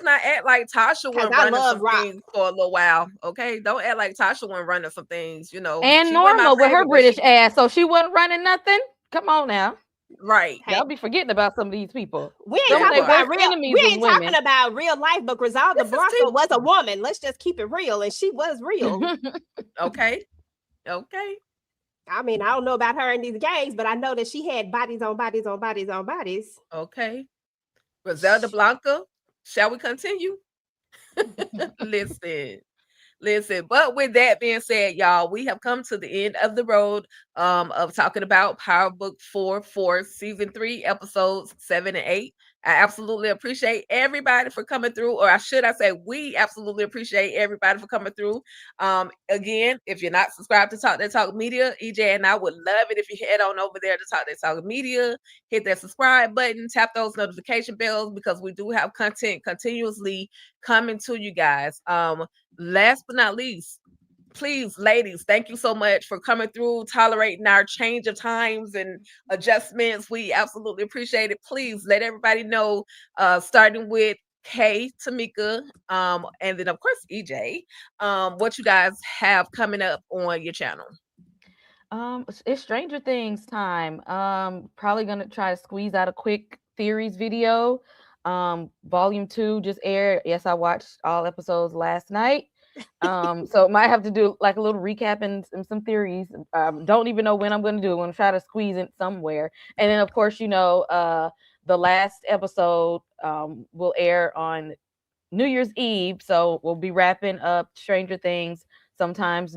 not act like Tasha wasn't running some things for a little while. Okay, don't act like Tasha wasn't running some things. And Norma with her British ass, so she wasn't running nothing. Come on now. Right. Y'all be forgetting about some of these people. We ain't talking about real life, but Griselda Blanco was a woman. Let's just keep it real, and she was real. Okay. I mean, I don't know about her in these gangs, but I know that she had bodies on bodies on bodies on bodies. Okay. Griselda Blanca, shall we continue? Listen, but with that being said, y'all, we have come to the end of the road of talking about Power Book 4 for Season 3, Episodes 7 and 8. I absolutely appreciate everybody for coming through, or should I say, we absolutely appreciate everybody for coming through. Again, if you're not subscribed to Talk That Talk Media, EJ and I would love it if you head on over there to Talk That Talk Media, hit that subscribe button, tap those notification bells, because we do have content continuously coming to you guys. Last but not least, please, ladies, thank you so much for coming through, tolerating our change of times and adjustments. We absolutely appreciate it. Please let everybody know, starting with Kay, Tamika, and then of course EJ, what you guys have coming up on your channel. It's Stranger Things time. Probably gonna try to squeeze out a quick theories video. Volume 2 just aired. Yes, I watched all episodes last night. So might have to do like a little recap and some theories. Don't even know when I'm going to do it. I'm going to try to squeeze it somewhere. And then, of course, the last episode will air on New Year's Eve, so we'll be wrapping up Stranger Things sometime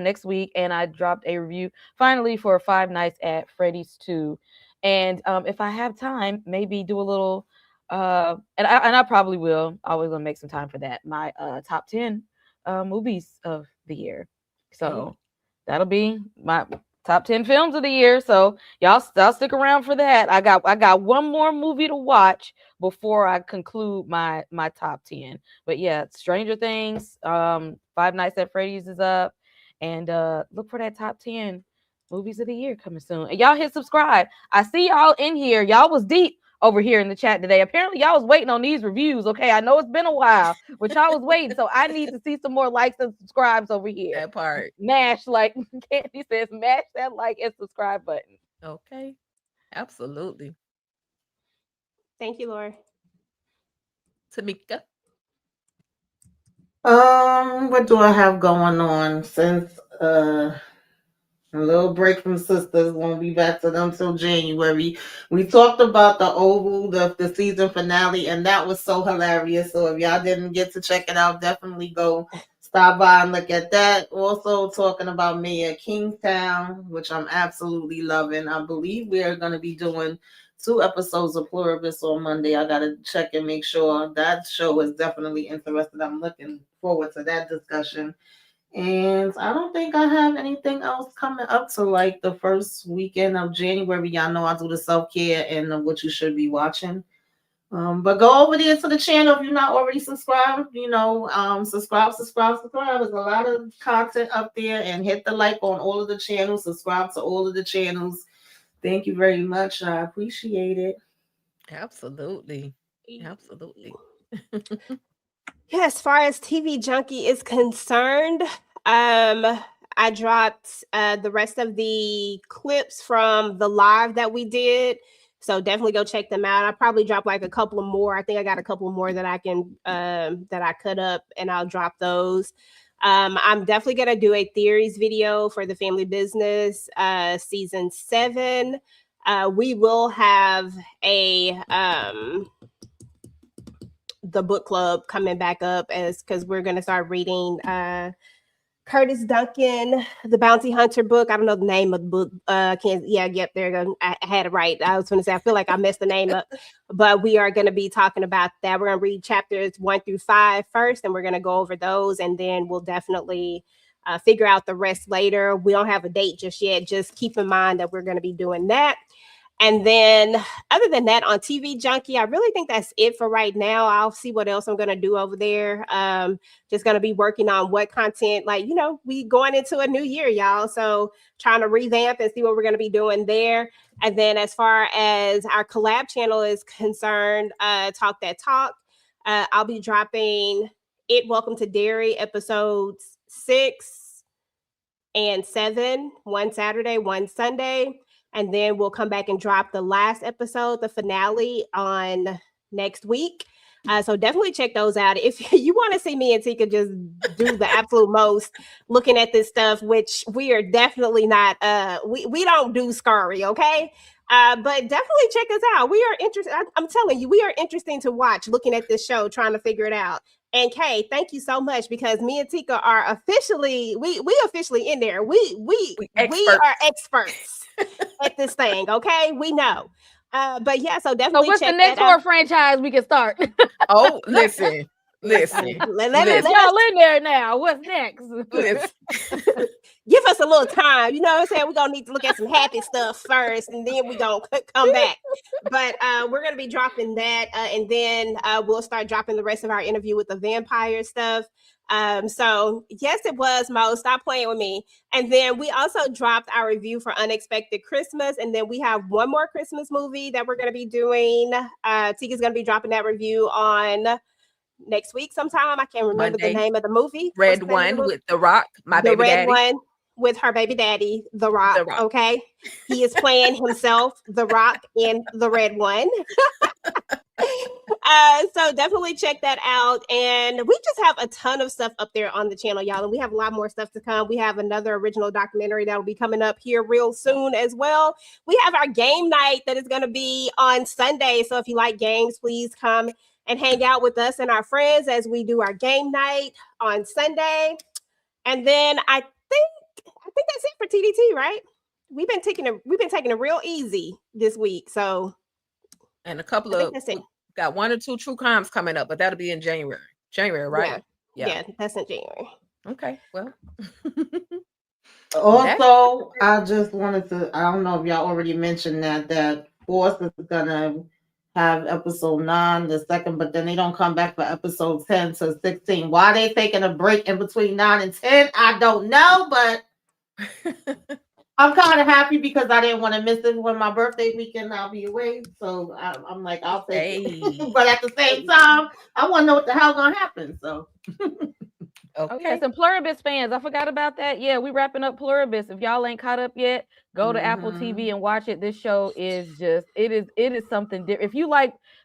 next week. And I dropped a review finally for Five Nights at Freddy's 2. And if I have time, maybe do a little. And I probably will. Always gonna make some time for that. My top 10 movies of the year. So that'll be my top 10 films of the year. So y'all stick around for that. I got one more movie to watch before I conclude my top 10. But yeah, Stranger Things, Five Nights at Freddy's is up, and look for that top 10 movies of the year coming soon. And y'all hit subscribe. I see y'all in here. Y'all was deep over here in the chat today. Apparently y'all was waiting on these reviews. Okay, I know it's been a while, but y'all was waiting, so I need to see some more likes and subscribes over here. That part. Mash, like Candy says, mash that like and subscribe button. Okay, absolutely. Thank you, Laura. Tamika. What do I have going on? Since a little break from sisters, won't be back to them till January. We talked about the Oval, the season finale, and that was so hilarious. So if y'all didn't get to check it out, definitely go stop by and look at that. Also talking about Mayor Kingstown, which I'm absolutely loving. I believe we are going to be doing 2 episodes of Pluribus on Monday. I got to check and make sure. That show is definitely interesting. I'm looking forward to that discussion. And I don't think I have anything else coming up to like the first weekend of January. Y'all know I do the self-care and what you should be watching. But go over there to the channel if you're not already subscribed. Subscribe. There's a lot of content up there, and hit the like on all of the channels. Subscribe to all of the channels. Thank you very much. I appreciate it. Absolutely. Yeah, as far as TV Junkie is concerned, I dropped the rest of the clips from the live that we did. So definitely go check them out. I'll probably drop like a couple of more. I think I got a couple more that I can that I cut up, and I'll drop those. I'm definitely gonna do a theories video for the family business season 7. We will have the book club coming back up because we're going to start reading Curtis Duncan, the Bounty Hunter book. I don't know the name of the book. There you go. I had it right. I was going to say, I feel like I messed the name up, but we are going to be talking about that. We're going to read chapters 1 through 5 first, and we're going to go over those, and then we'll definitely figure out the rest later. We don't have a date just yet. Just keep in mind that we're going to be doing that. And then other than that, on TV Junkie, I really think that's it for right now. I'll see what else I'm going to do over there. Just going to be working on what content, we going into a new year, y'all. So trying to revamp and see what we're going to be doing there. And then as far as our collab channel is concerned, Talk That Talk, I'll be dropping Welcome to Dairy episodes 6 and 7, one Saturday, one Sunday. And then we'll come back and drop the last episode, the finale, on next week. So definitely check those out. If you want to see me and Tika just do the absolute most looking at this stuff, which we are definitely not, we don't do scurry, okay? But definitely check us out. We are interested. I'm telling you, we are interesting to watch looking at this show, trying to figure it out. And Kay, thank you so much, because me and Tika are officially, we officially in there. We are experts at this thing, okay? We know. But yeah, so definitely. So what's the next horror franchise we can start? Oh, listen. Let y'all in there now. What's next? Give us a little time. You know what I'm saying? We're going to need to look at some happy stuff first, and then we're going to come back. But we're going to be dropping that, and then we'll start dropping the rest of our interview with the vampire stuff. So yes, it was Mo. Stop playing with me. And then we also dropped our review for Unexpected Christmas. And then we have one more Christmas movie that we're going to be doing. Tika's going to be dropping that review on next week sometime. I can't remember Monday. the name of the movie. Red one with The Rock, the red one with her baby daddy, The Rock. Okay, he is playing himself, The Rock, in the red one. So definitely check that out. And we just have a ton of stuff up there on the channel, y'all. And we have a lot more stuff to come. We have another original documentary that will be coming up here real soon as well. We have our game night that is going to be on Sunday. So if you like games, please come and hang out with us and our friends as we do our game night on Sunday. And then I think that's it for TDT, right? We've been taking it real easy this week. So and a couple of got 1 or 2 true crimes coming up, but that'll be in January. January, right? Yeah, that's in January. Okay, well. Also, I just wanted to, I don't know if y'all already mentioned that Force is gonna have episode 9 the second, but then they don't come back for episode 10 to 16. Why they taking a break in between 9 and 10, I don't know, but I'm kind of happy because I didn't want to miss it when my birthday weekend. I'll be away, so I'm like, I'll take it. But at the same time, I want to know what the hell gonna happen. So. Okay. Oh yes, and Pluribus fans, I forgot about that. Yeah, we wrapping up Pluribus. If y'all ain't caught up yet, go to Apple TV and watch it. This show is just it is something different.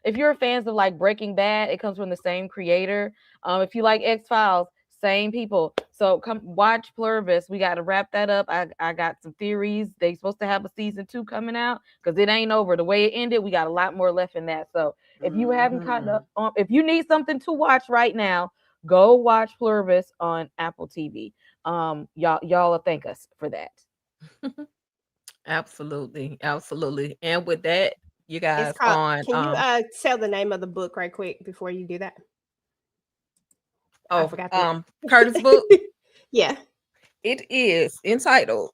If you're fans of like Breaking Bad, it comes from the same creator. If you like X-Files, same people. So come watch Pluribus. We got to wrap that up. I got some theories. They supposed to have a season 2 coming out because it ain't over. The way it ended, we got a lot more left in that. So if you haven't caught up, if you need something to watch right now, go watch Pluribus on Apple TV. Y'all will thank us for that. Absolutely. And with that, you guys can you tell the name of the book right quick before you do that? I forgot Curtis' book. Yeah. It is entitled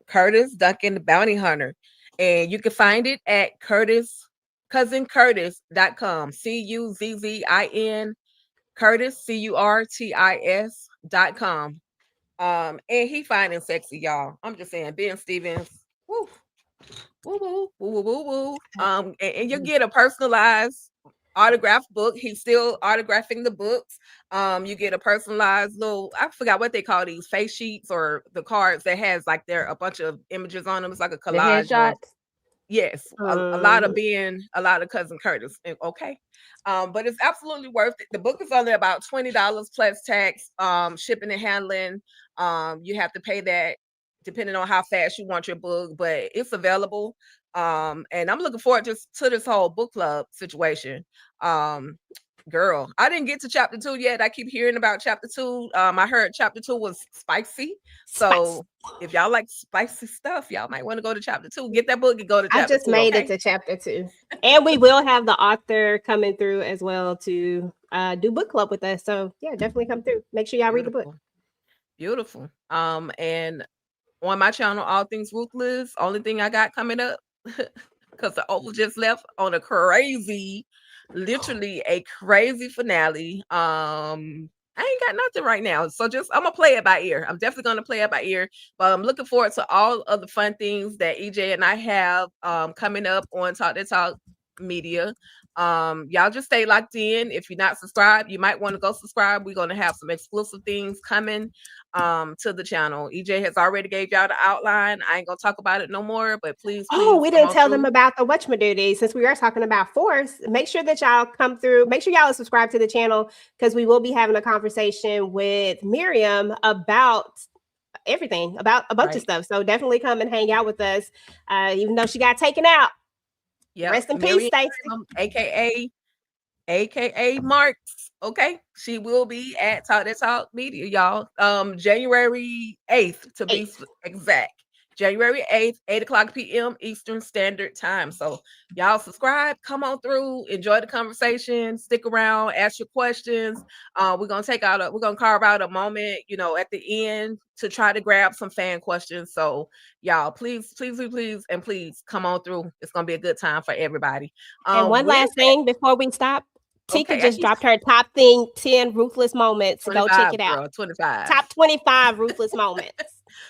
Curtis Duncan the Bounty Hunter. And you can find it at cousincurtis.com. CUZZIN Curtis, CURTIS.com. And he fine and sexy, y'all. I'm just saying, Ben Stevens. Woo. Woo, woo, woo, woo, woo. And you get a personalized autographed book. He's still autographing the books. You get a personalized little, I forgot what they call these, face sheets or the cards that has like a bunch of images on them. It's like a collage. The headshots. Yes, a lot of Cousin Curtis. Okay. But it's absolutely worth it. The book is only about $20 plus tax, shipping and handling. You have to pay that depending on how fast you want your book, but it's available. And I'm looking forward to this whole book club situation. Girl, I didn't get to chapter 2 yet. I keep hearing about chapter 2. I heard chapter 2 was spicy. So if y'all like spicy stuff, y'all might want to go to chapter 2. Get that book and go to chapter 2. I just made it to chapter 2. And we will have the author coming through as well to do book club with us. So yeah, definitely come through. Make sure y'all read the book. Beautiful. And on my channel, All Things Ruthless, only thing I got coming up, because the Oval just left on literally a crazy finale. I ain't got nothing right now. So I'm gonna play it by ear. I'm definitely gonna play it by ear. But I'm looking forward to all of the fun things that EJ and I have coming up on Talk That Talk Media. Y'all just stay locked in. If you're not subscribed, you might want to go subscribe. We're gonna have some exclusive things coming to the channel. EJ has already gave y'all the outline. I ain't gonna talk about it no more, but please we didn't tell them about the whatchamadoodie. Since we are talking about Force, make sure that y'all come through. Make sure y'all are subscribed to the channel because we will be having a conversation with Miriam about everything, about a bunch of stuff. So definitely come and hang out with us, even though she got taken out. Yeah, rest in peace, Stacey. AKA Marks. Okay, she will be at Talk That Talk Media, y'all. January 8th to be exact. January 8th, 8:00 p.m. Eastern Standard Time. So y'all subscribe, come on through, enjoy the conversation, stick around, ask your questions. We're gonna carve out a moment, at the end to try to grab some fan questions. So y'all, please come on through. It's gonna be a good time for everybody. And one last thing before we stop. Tika just dropped her top 10 ruthless moments. Go check it out. Girl, 25. Top 25 ruthless moments.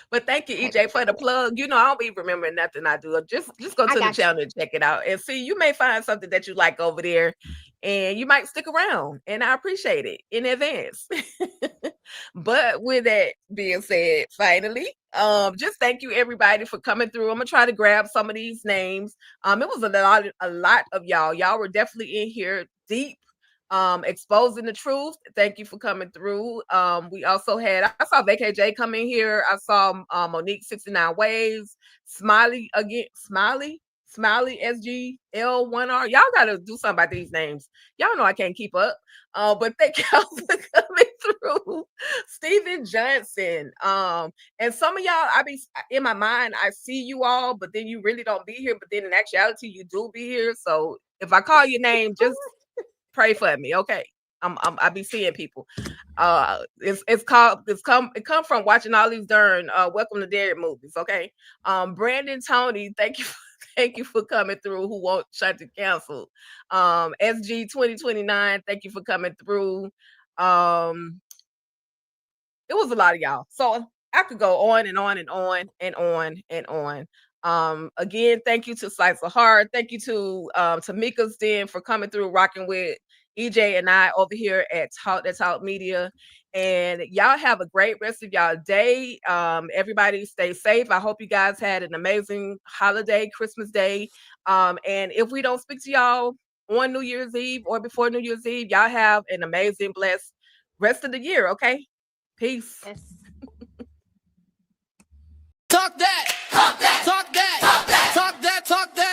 But thank you, EJ, for the plug. I don't be remembering nothing I do. Just go to the channel and check it out. And see, you may find something that you like over there and you might stick around. And I appreciate it in advance. But with that being said, finally, just thank you everybody for coming through. I'm gonna try to grab some of these names. It was a lot of y'all. Y'all were definitely in here deep, exposing the truth. Thank you for coming through. We also had, I saw VKJ come in here. I saw Monique 69 Waves, Smiley again, Smiley SGL1R. Y'all gotta do something about these names. Y'all know I can't keep up. But thank y'all for coming through. Steven Johnson. And some of y'all, I be in my mind, I see you all, but then you really don't be here. But then in actuality, you do be here. So if I call your name, just pray for me, okay? I be seeing people. It come from watching all these darn Welcome to Derek movies, okay? Brandon Tony, thank you. Thank you for coming through. Who won't Shanti cancel? SG 2029, thank you for coming through. It was a lot of y'all. So I could go on and on and on and on and on. Again, thank you to Slice of Heart. Thank you to Tamika's Den for coming through, rocking with EJ and I over here at Talk Media. And y'all have a great rest of y'all day. Everybody stay safe. I hope you guys had an amazing holiday, Christmas Day. And if we don't speak to y'all on New Year's Eve or before New Year's Eve, y'all have an amazing, blessed rest of the year, okay? Peace. Yes. Talk that. Talk that. Talk that. Talk that. Talk that. Talk that.